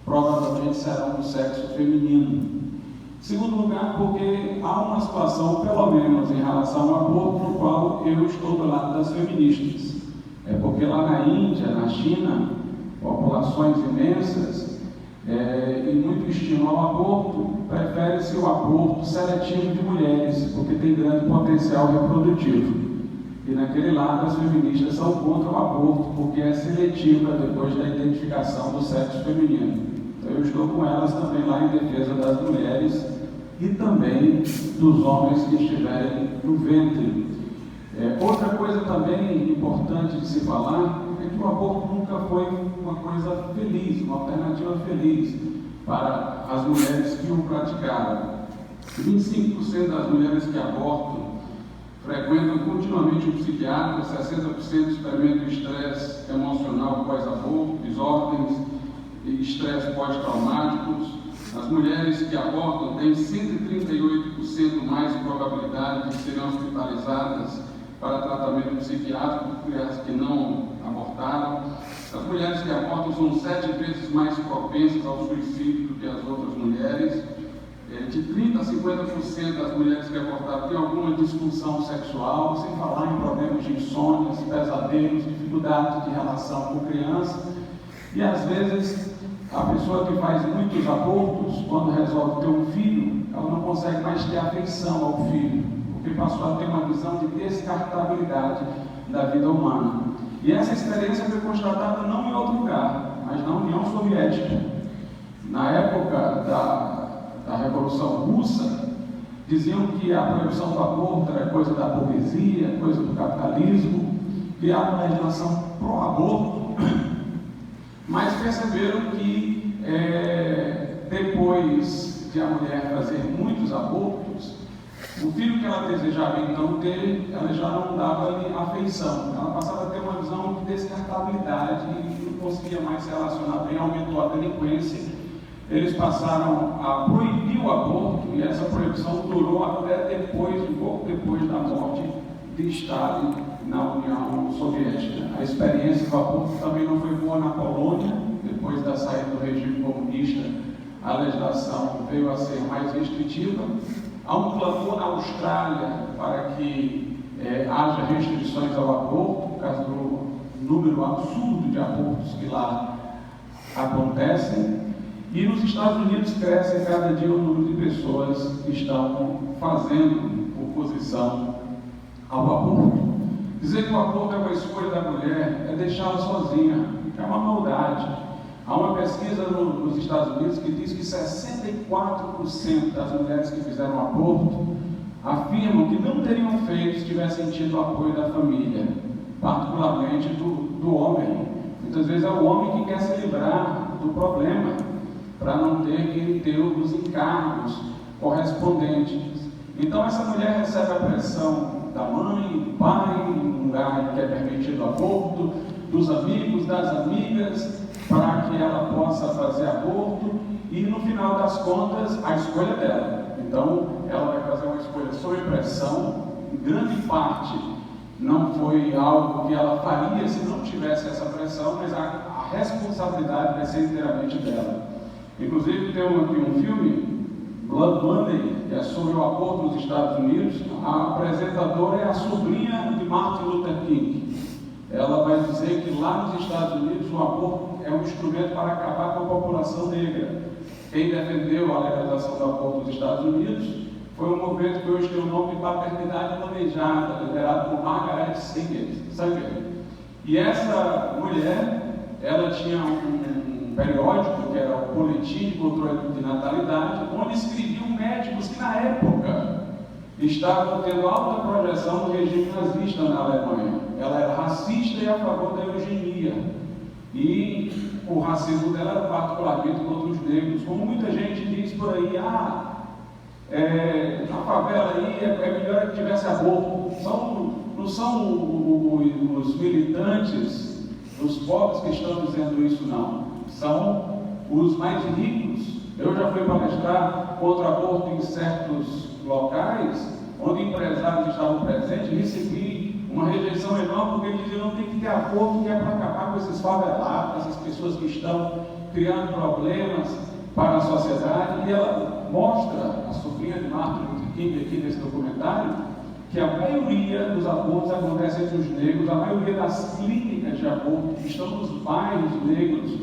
provavelmente serão do sexo feminino. Em segundo lugar, porque há uma situação, pelo menos em relação ao aborto, no qual eu estou do lado das feministas. É porque lá na Índia, na China, populações imensas, e muito estímulo ao aborto, prefere-se o aborto seletivo de mulheres, porque tem grande potencial reprodutivo. E naquele lado as feministas são contra o aborto, porque é seletiva depois da identificação do sexo feminino. Então eu estou com elas também lá em defesa das mulheres e também dos homens que estiverem no ventre. Outra coisa também importante de se falar é que o aborto nunca foi uma coisa feliz, uma alternativa feliz para as mulheres que o praticaram. 25% das mulheres que abortam frequentam continuamente um psiquiatra, 60% experimentam estresse emocional pós-aborto, desordens e estresse pós-traumáticos. As mulheres que abortam têm 138% mais probabilidade de serem hospitalizadas para tratamento psiquiátrico do que as que não abortaram. As mulheres que abortam são 7 vezes mais propensas ao suicídio do que as outras mulheres. De 30% a 50% das mulheres que abortaram têm alguma disfunção sexual, sem falar em problemas de insônia, pesadelos, dificuldades de relação com criança. E às vezes a pessoa que faz muitos abortos, quando resolve ter um filho, ela não consegue mais ter afeição ao filho, porque passou a ter uma visão de descartabilidade da vida humana. E essa experiência foi constatada não em outro lugar, mas na União Soviética. Na época da Revolução Russa, diziam que a proibição do aborto era coisa da burguesia, coisa do capitalismo, criaram uma legislação pró-aborto, mas perceberam que depois de a mulher fazer muitos abortos, o filho que ela desejava então ter, ela já não dava-lhe afeição. Ela passava a ter uma visão de descartabilidade e não conseguia mais se relacionar bem, aumentou a delinquência. Eles passaram a proibir o aborto e essa proibição durou até um pouco depois da morte de Stalin na União Soviética. A experiência do aborto também não foi boa na Polônia. Depois da saída do regime comunista, a legislação veio a ser mais restritiva. Há um clamor na Austrália para que haja restrições ao aborto, por causa do número absurdo de abortos que lá acontecem. E nos Estados Unidos cresce cada dia o número de pessoas que estão fazendo oposição ao aborto. Dizer que o aborto é uma escolha da mulher é deixá-la sozinha, é uma maldade. Há uma pesquisa nos Estados Unidos que diz que 64% das mulheres que fizeram aborto afirmam que não teriam feito se tivessem tido o apoio da família, particularmente do homem. Muitas vezes é o homem que quer se livrar do problema, para não ter que ter os encargos correspondentes. Então essa mulher recebe a pressão da mãe, do pai, um lugar que é permitido aborto, dos amigos, das amigas, para que ela possa fazer aborto e no final das contas a escolha dela. Então ela vai fazer uma escolha sob pressão, em grande parte não foi algo que ela faria se não tivesse essa pressão, mas a responsabilidade vai ser inteiramente dela. Inclusive tem aqui um filme, Blood Money, que é sobre o aborto nos Estados Unidos. A apresentadora é a sobrinha de Martin Luther King. Ela vai dizer que lá nos Estados Unidos o aborto é um instrumento para acabar com a população negra. Quem defendeu a legalização do aborto nos Estados Unidos foi um movimento que hoje tem o nome de Paternidade Planejada, liderado por Margaret Sanger. E essa mulher, ela tinha um periódico, que era o Boletim de Controle de Natalidade, onde escreviam médicos que na época estavam tendo alta projeção no regime nazista na Alemanha. Ela era racista e a favor da eugenia. E o racismo dela era particularmente contra os negros. Como muita gente diz por aí, na favela aí é melhor que tivesse aborto. Não são os militantes, os pobres que estão dizendo isso, não. São os mais ricos. Eu já fui palestrar contra aborto em certos locais, onde empresários estavam presentes, e recebi uma rejeição enorme, porque eles diziam: não tem que ter aborto, que é para acabar com esses favelados, essas pessoas que estão criando problemas para a sociedade. E ela mostra, a sobrinha de Martin Luther King aqui nesse documentário, que a maioria dos abortos acontece entre os negros, a maioria das clínicas de aborto estão nos bairros negros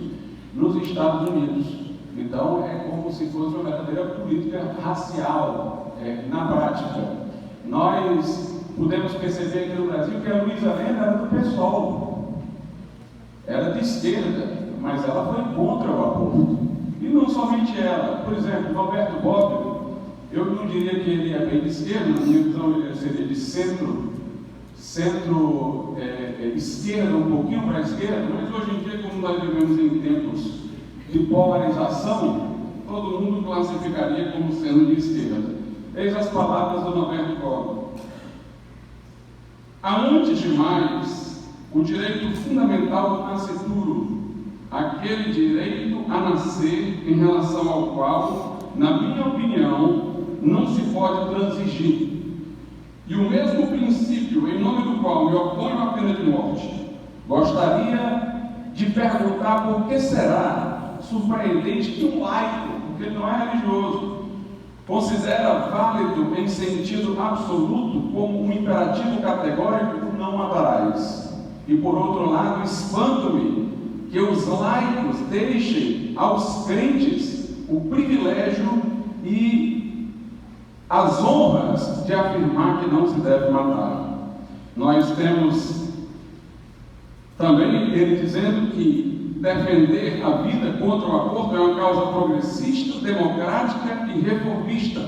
nos Estados Unidos. Então é como se fosse uma verdadeira política racial na prática. Nós podemos perceber aqui no Brasil que a Luísa Lena era do PSOL, era de esquerda, mas ela foi contra o aborto. E não somente ela, por exemplo, Roberto Bobbio, eu não diria que ele é bem de esquerda, na minha visão ele seria de centro-esquerda, um pouquinho para a esquerda, mas hoje em dia, como nós vivemos em tempos de polarização, todo mundo classificaria como sendo de esquerda. Eis as palavras do Roberto Bobbio. Há antes de mais o direito fundamental do nascituro, aquele direito a nascer em relação ao qual, na minha opinião, não se pode transigir. E o mesmo princípio em nome do qual me oponho à pena de morte. Gostaria de perguntar por que será surpreendente que um laico, porque ele não é religioso, considera válido em sentido absoluto como um imperativo categórico não matarás. E por outro lado, espanto-me que os laicos deixem aos crentes o privilégio e as honras de afirmar que não se deve matar. Nós temos também ele dizendo que defender a vida contra o aborto é uma causa progressista, democrática e reformista.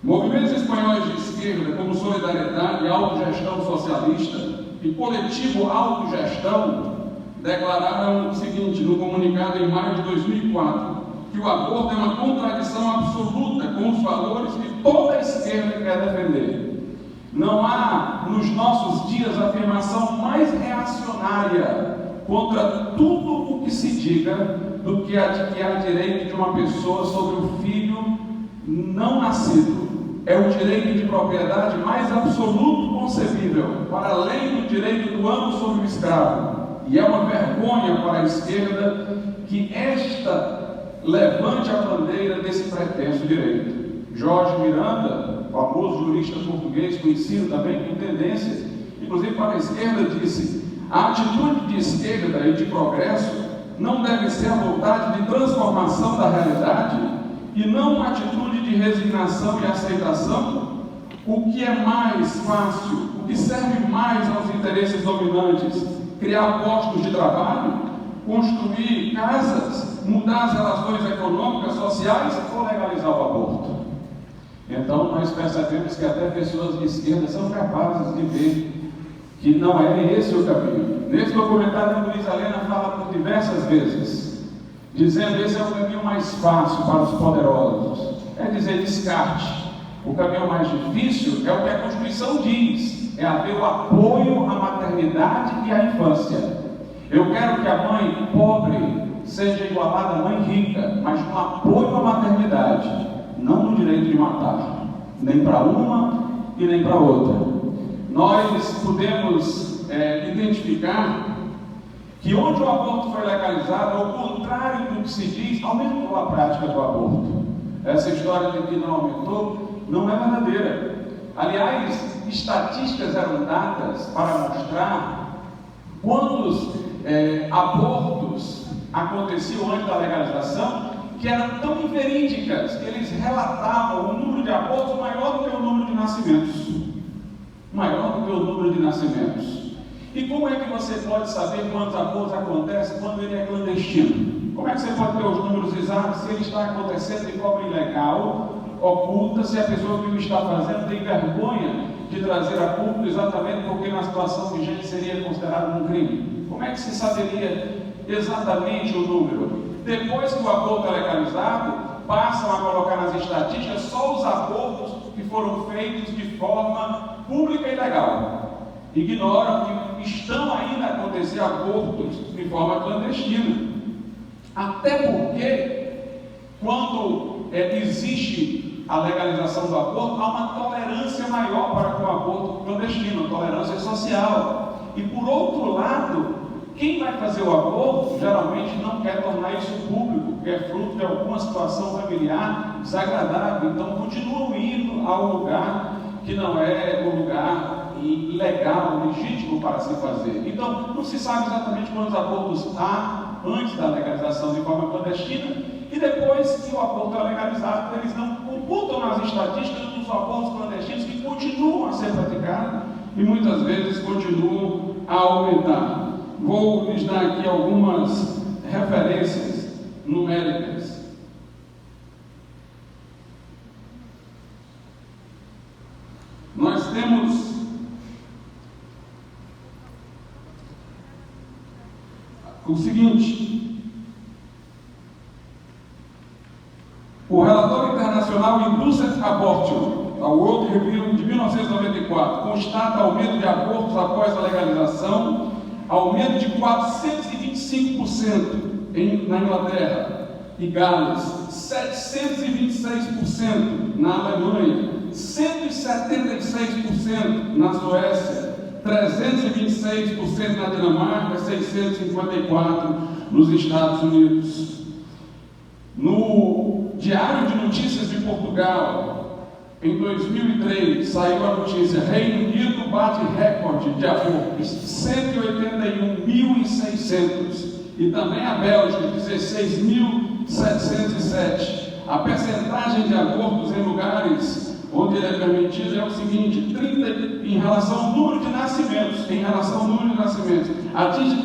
Movimentos espanhóis de esquerda, como Solidariedade, Autogestão Socialista e Coletivo Autogestão, declararam o seguinte no comunicado em maio de 2004: que o aborto é uma contradição absoluta com os valores que toda a esquerda quer defender. Não há, nos nossos dias, afirmação mais reacionária contra tudo o que se diga do que há direito de uma pessoa sobre o filho não nascido. É o direito de propriedade mais absoluto concebível, para além do direito do amo sobre o escravo. E é uma vergonha para a esquerda que esta levante a bandeira desse pretenso direito. Jorge Miranda, famoso jurista português, conhecido também com tendências, inclusive para a esquerda, disse: a atitude de esquerda e de progresso não deve ser a vontade de transformação da realidade e não uma atitude de resignação e aceitação. O que é mais fácil, o que serve mais aos interesses dominantes? Criar postos de trabalho, construir casas, mudar as relações econômicas, sociais ou legalizar o aborto? Então nós percebemos que até pessoas de esquerda são capazes de ver que não é esse o caminho. Nesse documentário, Luiz Helena fala por diversas vezes, dizendo que esse é o caminho mais fácil para os poderosos. É dizer, descarte. O caminho mais difícil é o que a Constituição diz, é haver o apoio à maternidade e à infância. Eu quero que a mãe pobre seja igualada à mãe rica, mas com apoio à maternidade, não no direito de matar, nem para uma e nem para outra. Nós podemos identificar que onde o aborto foi legalizado, ao contrário do que se diz, aumentou a prática do aborto. Essa história de que não aumentou não é verdadeira. Aliás, estatísticas eram dadas para mostrar quantos abortos aconteciam antes da legalização, que eram tão inverídicas que eles relatavam um número de abortos maior do que o número de nascimentos. Maior do que o número de nascimentos. E como é que você pode saber quantos abortos acontecem quando ele é clandestino? Como é que você pode ter os números exatos se ele está acontecendo de forma ilegal, oculta, se a pessoa que o está fazendo tem vergonha de trazer a público exatamente porque na situação vigente seria considerado um crime? Como é que se saberia exatamente o número? Depois que o aborto é legalizado, passam a colocar nas estatísticas só os abortos que foram feitos de forma pública e legal. Ignoram que estão ainda a acontecer abortos de forma clandestina. Até porque, quando existe a legalização do aborto, há uma tolerância maior para com o aborto clandestino, tolerância social. E por outro lado, quem vai fazer o aborto geralmente não quer tornar isso público, porque é fruto de alguma situação familiar desagradável, então continuam indo ao lugar que não é o lugar legal, legítimo para se fazer. Então, não se sabe exatamente quantos abortos há antes da legalização de forma clandestina, e depois que o aborto é legalizado, eles não computam nas estatísticas dos abortos clandestinos que continuam a ser praticados e muitas vezes continuam a aumentar. Vou lhes dar aqui algumas referências numéricas. Nós temos o seguinte: o relatório internacional Induced Abortion, a World Review de 1994, constata aumento de abortos após a legalização, aumento de 425% na Inglaterra e Gales, 726% na Alemanha, 176% na Suécia, 326% na Dinamarca, 654% nos Estados Unidos. No Diário de Notícias de Portugal, em 2003, saiu a notícia: Reino Unido bate recorde de abortos, 181.600. E também a Bélgica, 16.707. A percentagem de abortos em lugares onde ele é permitido é o seguinte: em relação ao número de nascimentos, atinge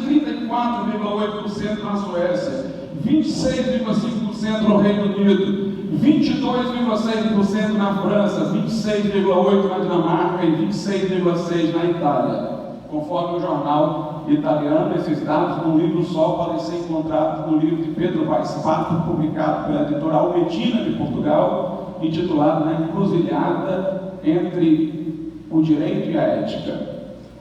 34,8% na Suécia, 26,5% no Reino Unido, 22,6% na França, 26,8% na Dinamarca e 26,6% na Itália, conforme o jornal italiana. Esses dados, num livro só, podem ser encontrados no livro de Pedro Weispato, publicado pela editora Almedina de Portugal, intitulado Na Encruzilhada entre o Direito e a Ética.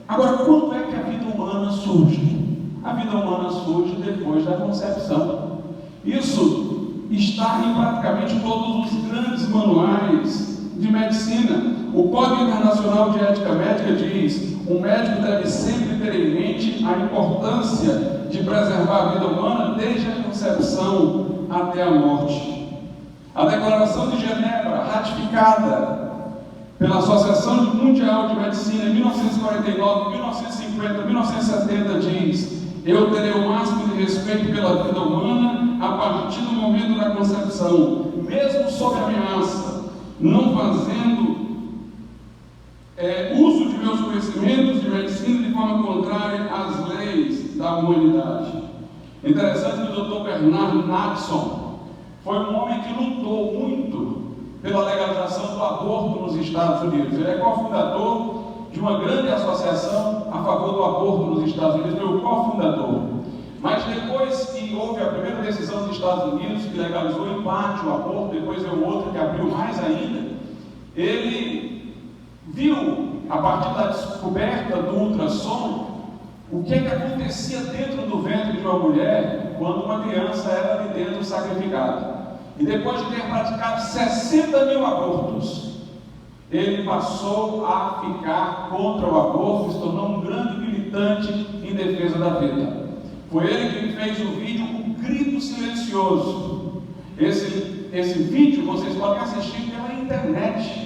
Agora, quando é que a vida humana surge? A vida humana surge depois da concepção. Isso está em praticamente todos os grandes manuais de medicina. O Código Internacional de Ética Médica diz: o médico deve sempre ter em mente a importância de preservar a vida humana desde a concepção até a morte. A Declaração de Genebra, ratificada pela Associação Mundial de Medicina em 1949, 1950, 1970, diz: eu terei o máximo de respeito pela vida humana a partir do momento da concepção, mesmo sob ameaça, não fazendo uso de meus conhecimentos de medicina de forma contrária às leis da humanidade. Interessante que o Dr. Bernard Natson foi um homem que lutou muito pela legalização do aborto nos Estados Unidos. Ele é cofundador de uma grande associação a favor do aborto nos Estados Unidos, foi o cofundador. Mas depois que houve a primeira decisão dos Estados Unidos, que legalizou em parte o aborto, depois veio outra que abriu mais ainda, ele viu, a partir da descoberta do ultrassom, o que acontecia dentro do ventre de uma mulher quando uma criança era ali dentro sacrificada. E depois de ter praticado 60 mil abortos, ele passou a ficar contra o aborto, se tornou um grande militante em defesa da vida. Foi ele que fez o vídeo O Grito Silencioso. Esse vídeo vocês podem assistir pela internet.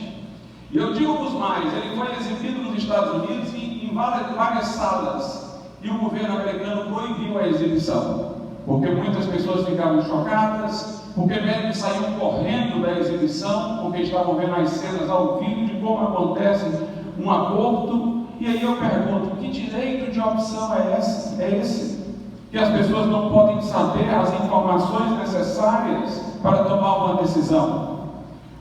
E eu digo-vos mais, ele foi exibido nos Estados Unidos em várias salas. E o governo americano proibiu a exibição, porque muitas pessoas ficavam chocadas, porque médicos saíam correndo da exibição, porque estavam vendo as cenas ao vivo de como acontece um aborto. E aí eu pergunto, que direito de opção é esse? Que as pessoas não podem saber as informações necessárias para tomar uma decisão.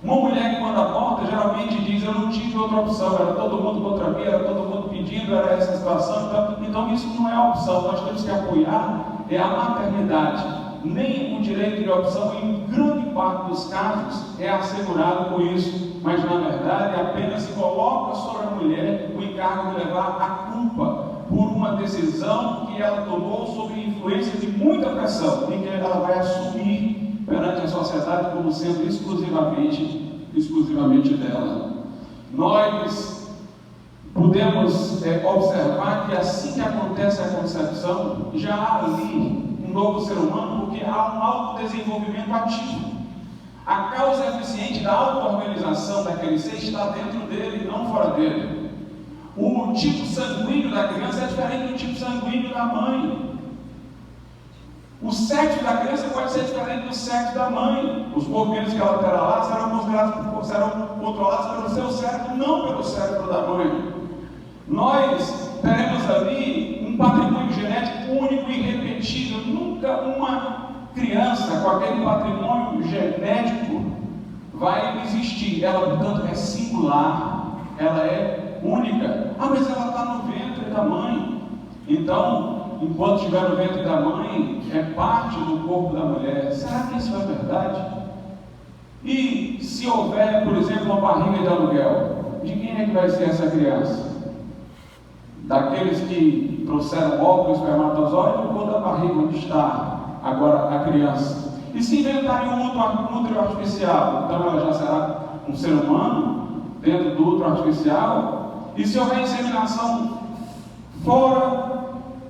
Uma mulher que quando aborta, geralmente diz: eu não tive outra opção, era todo mundo contra mim, era todo mundo pedindo, era essa situação. Então isso não é a opção, nós temos que apoiar a maternidade. Nem o direito de opção, em grande parte dos casos, é assegurado por isso, mas na verdade apenas se coloca sobre a mulher o encargo de levar a culpa por uma decisão que ela tomou sob influência de muita pressão e que ela vai assumir perante a sociedade como sendo exclusivamente dela. Nós podemos observar que assim que acontece a concepção, já há ali um novo ser humano, porque há um autodesenvolvimento ativo. A causa eficiente da auto-organização daquele ser está dentro dele, não fora dele. O tipo sanguíneo da criança é diferente do tipo sanguíneo da mãe. O sexo da criança pode ser diferente do sexo da mãe. Os movimentos que ela terá lá serão controlados pelo seu cérebro, não pelo cérebro da mãe. Nós teremos ali um patrimônio genético único e irrepetível. Nunca uma criança com aquele patrimônio genético vai existir. Ela, portanto, é singular, ela é única. Mas ela está no ventre da mãe. Então, enquanto estiver no ventre da mãe, é parte do corpo da mulher. Será que isso é verdade? E se houver, por exemplo, uma barriga de aluguel, de quem é que vai ser essa criança? Daqueles que trouxeram óvulo e espermatozoide, ou da barriga onde está agora a criança? E se inventarem um útero artificial, então ela já será um ser humano dentro do útero artificial? E se houver inseminação fora,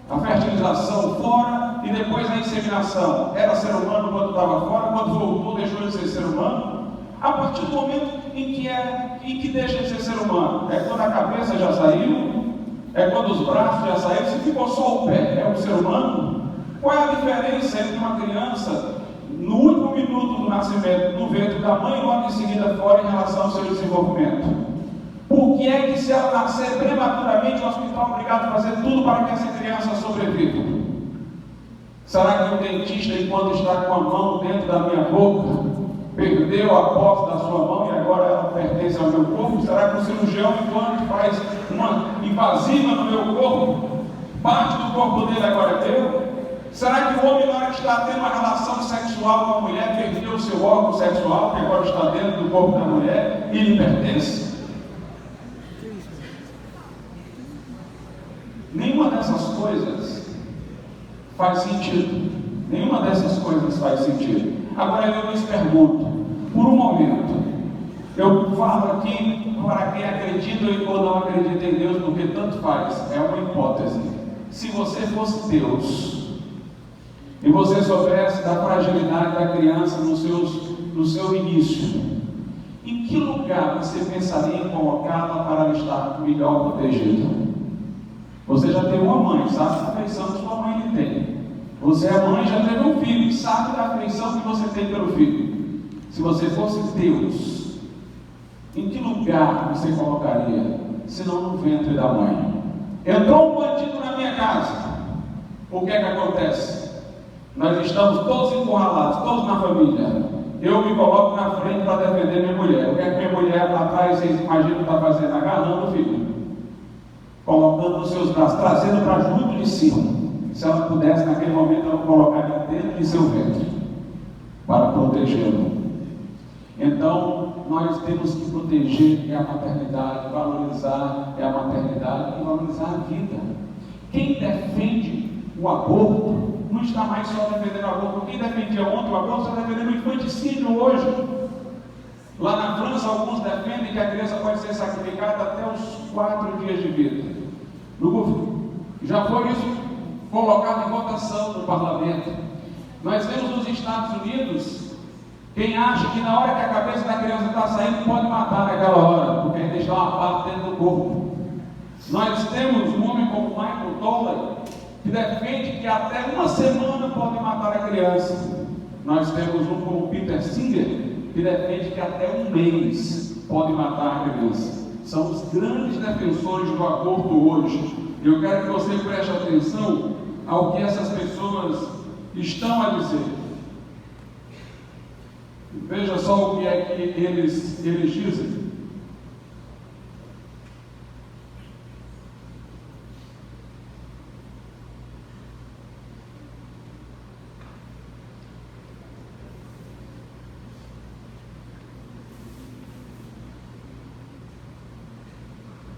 a fertilização fora e depois a inseminação, era ser humano quando estava fora, quando voltou deixou de ser ser humano? A partir do momento em que deixa de ser ser humano, é quando a cabeça já saiu, é quando os braços já saíram, se ficou só o pé, é um ser humano? Qual é a diferença entre uma criança no último minuto do nascimento no ventre da mãe e logo em seguida fora em relação ao seu desenvolvimento? Por que é que, se ela nascer prematuramente, o hospital é obrigado a fazer tudo para que essa criança sobreviva? Será que o dentista, enquanto está com a mão dentro da minha boca, perdeu a posse da sua mão e agora ela pertence ao meu corpo? Será que o cirurgião, enquanto faz uma invasiva no meu corpo, Parte do corpo dele agora é teu? Será que o homem, na hora que está tendo uma relação sexual com a mulher, perdeu o seu órgão sexual, que agora está dentro do corpo da mulher, e lhe pertence? Nenhuma dessas coisas faz sentido. Nenhuma dessas coisas faz sentido. Agora eu lhes pergunto, por um momento, eu falo aqui para quem acredita ou não acredita em Deus, porque tanto faz, é uma hipótese. Se você fosse Deus, e você soubesse da fragilidade da criança no seu início, em que lugar você pensaria em colocá-la para ela estar melhor protegida? Você já tem uma mãe, sabe da afeição que sua mãe lhe tem. Você é mãe, já teve um filho, sabe da afeição que você tem pelo filho. Se você fosse Deus, em que lugar você colocaria, se não no ventre da mãe? Entrou um bandido na minha casa, o que é que acontece? Nós estamos todos encurralados, todos na família. Eu me coloco na frente para defender minha mulher. O que é que minha mulher lá atrás, vocês imaginam que está fazendo? Agarrando o filho, colocando nos seus braços, trazendo para junto de si. Se ela pudesse, naquele momento, ela colocaria dentro de seu ventre para protegê-lo. Então, nós temos que proteger a maternidade, valorizar a maternidade e valorizar a vida. Quem defende o aborto não está mais só defendendo o aborto. Quem defendia ontem o aborto está defendendo o infanticídio hoje. Lá na França, alguns defendem que a criança pode ser sacrificada até os 4 dias de vida. Já foi isso colocado em votação no parlamento. Nós vemos nos Estados Unidos quem acha que na hora que a cabeça da criança está saindo pode matar naquela hora, porque ainda está uma parte dentro do corpo. Nós temos um homem como Michael Toller que defende que até uma semana pode matar a criança. Nós temos um como Peter Singer que defende que até um mês pode matar a criança. São os grandes defensores do aborto hoje. E eu quero que você preste atenção ao que essas pessoas estão a dizer. Veja só o que é que eles dizem.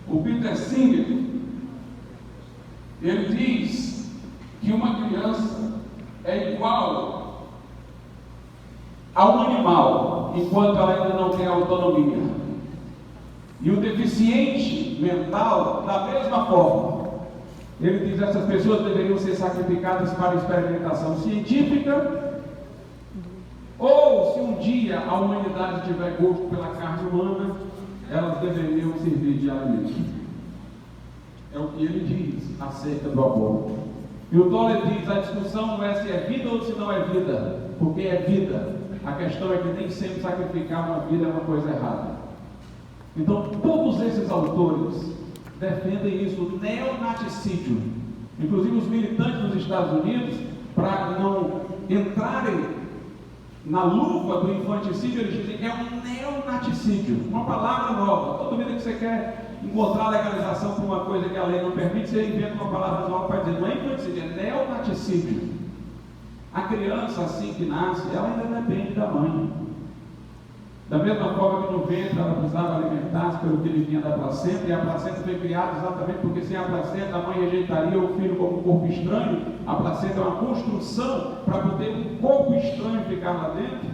O Peter Singer, ele diz que uma criança é igual a um animal, enquanto ela ainda não tem autonomia. E o deficiente mental, da mesma forma. Ele diz que essas pessoas deveriam ser sacrificadas para experimentação científica, ou se um dia a humanidade tiver gosto pela carne humana, elas deveriam servir de alimento. É o que ele diz acerca do aborto. E o Toller diz, a discussão não é se é vida ou se não é vida, porque é vida. A questão é que nem sempre sacrificar uma vida é uma coisa errada. Então, todos esses autores defendem isso, o neonaticídio. Inclusive os militantes dos Estados Unidos, para não entrarem na luva do infanticídio, eles dizem que é um neonaticídio, uma palavra nova. Toda vez que você quer encontrar legalização para uma coisa que a lei não permite, você inventa uma palavra nova para dizer, não é infanticídio, é neonaticídio. A criança, assim que nasce, ela ainda depende da mãe. Da mesma forma que no ventre ela precisava alimentar-se pelo que lhe vinha da placenta, e a placenta foi criada exatamente porque sem a placenta a mãe rejeitaria o filho como um corpo estranho. A placenta é uma construção para poder um corpo estranho ficar lá dentro,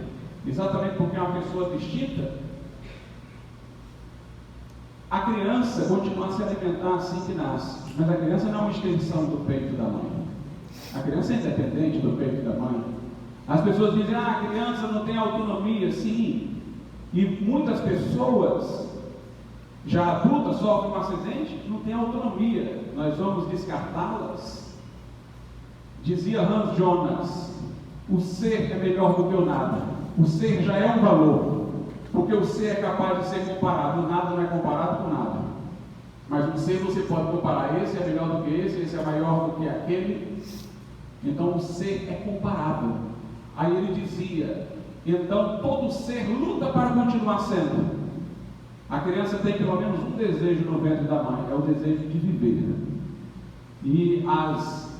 exatamente porque é uma pessoa distinta. A criança continua a se alimentar assim que nasce, mas a criança não é uma extensão do peito da mãe. A criança é independente do peito da mãe. As pessoas dizem, a criança não tem autonomia. Sim, e muitas pessoas já adultas sofrem um acidente, não tem autonomia. Nós vamos descartá-las? Dizia Hans Jonas, o ser é melhor do que o nada. O ser já é um valor, porque o ser é capaz de ser comparado. O nada não é comparado com nada. Mas o ser você pode comparar, esse é melhor do que esse é maior do que aquele. Então o ser é comparável. Aí ele dizia, então todo ser luta para continuar sendo. A criança tem pelo menos um desejo no ventre da mãe, é o desejo de viver. E as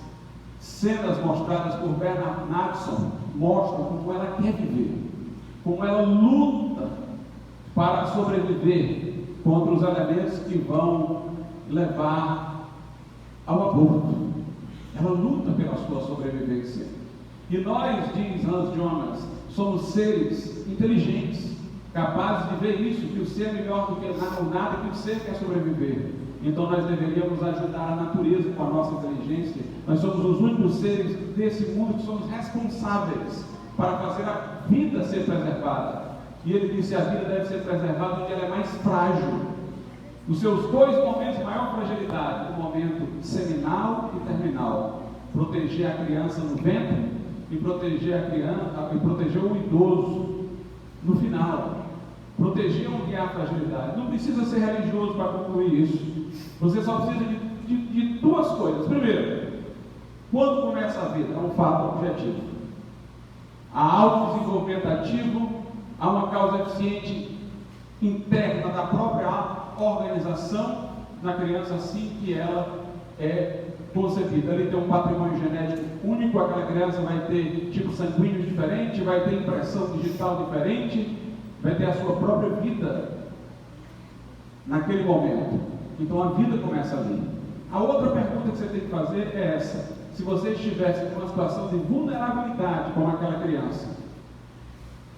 cenas mostradas por Bernard Natson mostram como ela quer viver, como ela luta para sobreviver contra os elementos que vão levar ao aborto. Ela luta pela sua sobrevivência. E nós, diz Hans Jonas, somos seres inteligentes, capazes de ver isso, que o ser é melhor do que nada, que o ser quer sobreviver. Então nós deveríamos ajudar a natureza com a nossa inteligência. Nós somos os únicos seres desse mundo que somos responsáveis para fazer a vida ser preservada. E ele disse que a vida deve ser preservada onde ela é mais frágil. Os seus dois momentos de maior fragilidade, o momento seminal e terminal. Proteger a criança no ventre e proteger o idoso no final. Proteger onde há fragilidade. Não precisa ser religioso para concluir isso. Você só precisa de duas coisas. Primeiro, quando começa a vida? É um fato objetivo. Há autodesenvolvimento ativo, há uma causa eficiente interna da própria organização na criança assim que ela é concebida. Ele tem um patrimônio genético único, aquela criança vai ter tipo sanguíneo diferente, vai ter impressão digital diferente, vai ter a sua própria vida naquele momento. Então a vida começa ali. A outra pergunta que você tem que fazer é essa: se você estivesse em uma situação de vulnerabilidade como aquela criança,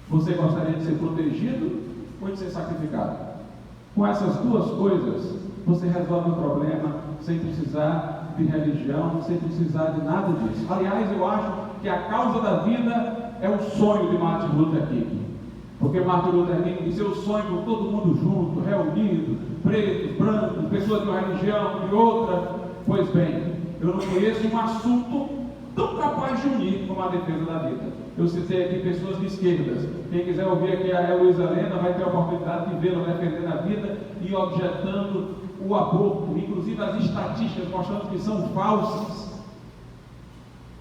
você gostaria de ser protegido ou de ser sacrificado? Com essas duas coisas, você resolve o problema sem precisar de religião, sem precisar de nada disso. Aliás, eu acho que a causa da vida é o sonho de Martin Luther King. Porque Martin Luther King disse: eu sonho com todo mundo junto, reunido, pretos, brancos, pessoas de uma religião, de outra. Pois bem, eu não conheço um assunto tão capaz de unir como a defesa da vida. Eu citei aqui pessoas de esquerdas. Quem quiser ouvir aqui a Luísa Helena vai ter a oportunidade de vê-la defendendo a vida e objetando o aborto, inclusive as estatísticas mostrando que são falsas.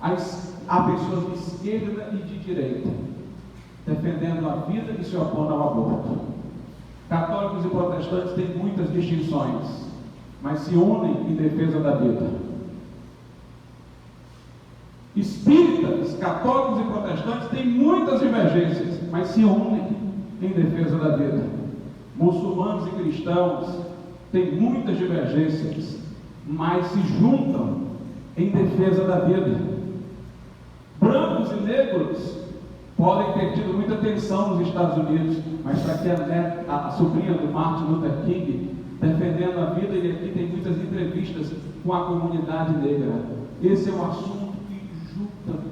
Há pessoas de esquerda e de direita defendendo a vida e se opondo ao aborto. Católicos e protestantes têm muitas distinções, mas se unem em defesa da vida. Espíritas, católicos e protestantes têm muitas divergências, mas se unem em defesa da vida. Muçulmanos e cristãos têm muitas divergências, mas se juntam em defesa da vida. Brancos e negros podem ter tido muita tensão nos Estados Unidos, mas está aqui a sobrinha do Martin Luther King defendendo a vida, e aqui tem muitas entrevistas com a comunidade negra. Esse é um assunto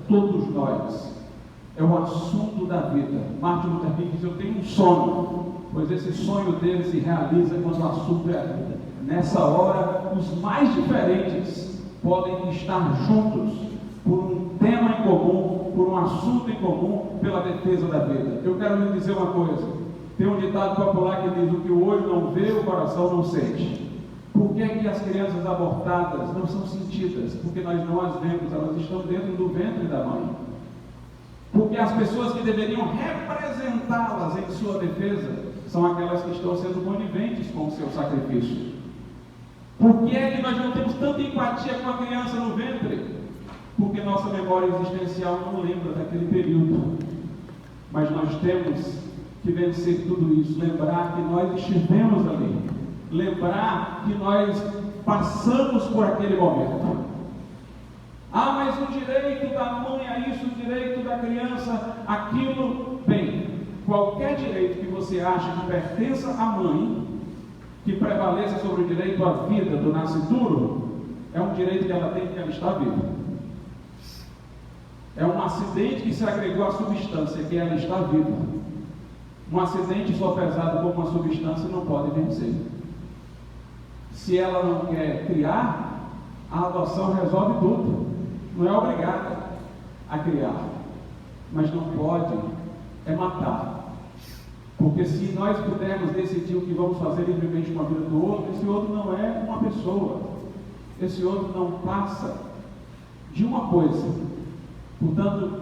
todos nós, é um assunto da vida. Martin Luther King diz: eu tenho um sonho, pois esse sonho dele se realiza quando o assunto é a vida. Nessa hora, os mais diferentes podem estar juntos por um tema em comum, por um assunto em comum, pela defesa da vida. Eu quero lhe dizer uma coisa: tem um ditado popular que diz: o que o olho não vê, o coração não sente. Por que é que as crianças abortadas não são sentidas? Porque nós não as vemos, elas estão dentro do ventre da mãe. Porque as pessoas que deveriam representá-las em sua defesa são aquelas que estão sendo coniventes com o seu sacrifício. Por que é que nós não temos tanta empatia com a criança no ventre? Porque nossa memória existencial não lembra daquele período. Mas nós temos que vencer tudo isso, lembrar que nós estivemos ali. Lembrar que nós passamos por aquele momento. Ah, mas o direito da mãe a isso, o direito da criança aquilo. Bem, qualquer direito que você acha que pertença à mãe, que prevaleça sobre o direito à vida do nascituro, é um direito que ela tem porque ela está viva. É um acidente que se agregou à substância, que ela está viva. Um acidente só pesado como uma substância não pode vencer. Se ela não quer criar, a adoção resolve tudo. Não é obrigada a criar, mas não pode matar. Porque se nós pudermos decidir o que vamos fazer livremente com a vida do outro, esse outro não é uma pessoa, esse outro não passa de uma coisa. Portanto,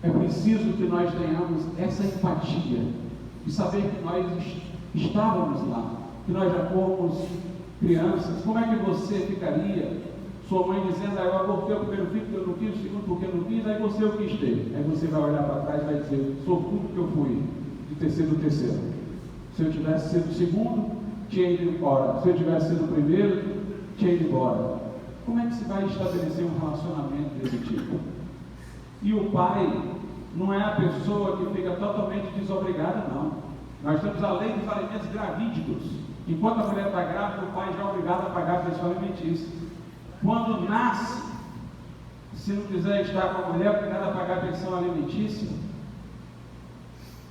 é preciso que nós tenhamos essa empatia e saber que nós estávamos lá, que nós já fomos crianças. Como é que você ficaria Sua mãe dizendo, eu abortei o primeiro filho porque eu não quis, o segundo porque eu não quis, aí você o quis ter. Aí você vai olhar para trás e vai dizer, sou tudo que eu fui, de ter sido o terceiro. Se eu tivesse sido o segundo, tinha ido embora. Se eu tivesse sido o primeiro, tinha ido embora. Como é que se vai estabelecer um relacionamento desse tipo? E o pai não é a pessoa que fica totalmente desobrigada, não. Nós temos a lei dos alimentos gravídicos. Enquanto a mulher está grávida, o pai já é obrigado a pagar a pensão alimentícia. Quando nasce, se não quiser estar com a mulher, é obrigado a pagar a pensão alimentícia.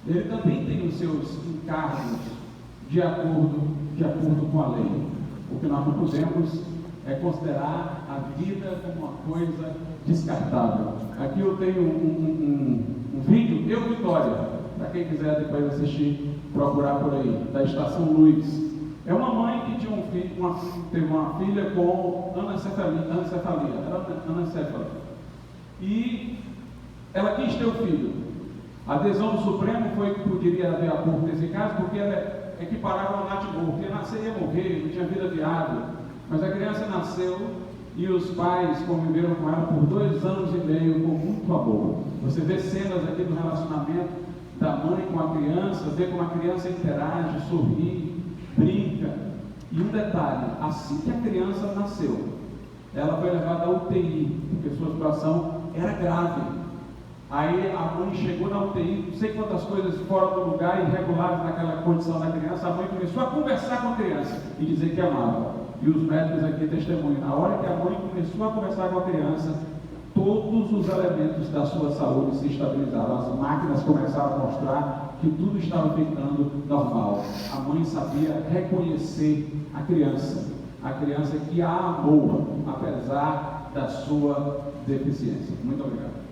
Ele também tem os seus encargos de acordo com a lei. O que nós não podemos é considerar a vida como uma coisa descartável. Aqui eu tenho um vídeo, eu Vitória, para quem quiser depois assistir, procurar por aí, da Estação Luz. É uma mãe que tinha teve uma filha com anencefalia, era anencefala. E ela quis ter o filho. A decisão do Supremo foi que poderia haver aborto nesse caso, porque ela equiparava ao natimorto, porque nascer ia morrer, não tinha vida viável. Mas a criança nasceu e os pais conviveram com ela por 2 anos e meio com muito amor. Você vê cenas aqui do relacionamento da mãe com a criança, vê como a criança interage, sorri, brinca. E um detalhe, assim que a criança nasceu, ela foi levada à UTI, porque sua situação era grave. Aí a mãe chegou na UTI, não sei quantas coisas fora do lugar, irregulares naquela condição da criança, a mãe começou a conversar com a criança e dizer que amava. E os médicos aqui testemunham, na hora que a mãe começou a conversar com a criança, todos os elementos da sua saúde se estabilizaram. As máquinas começaram a mostrar que tudo estava ficando normal. A mãe sabia reconhecer a criança que a amou, apesar da sua deficiência. Muito obrigado.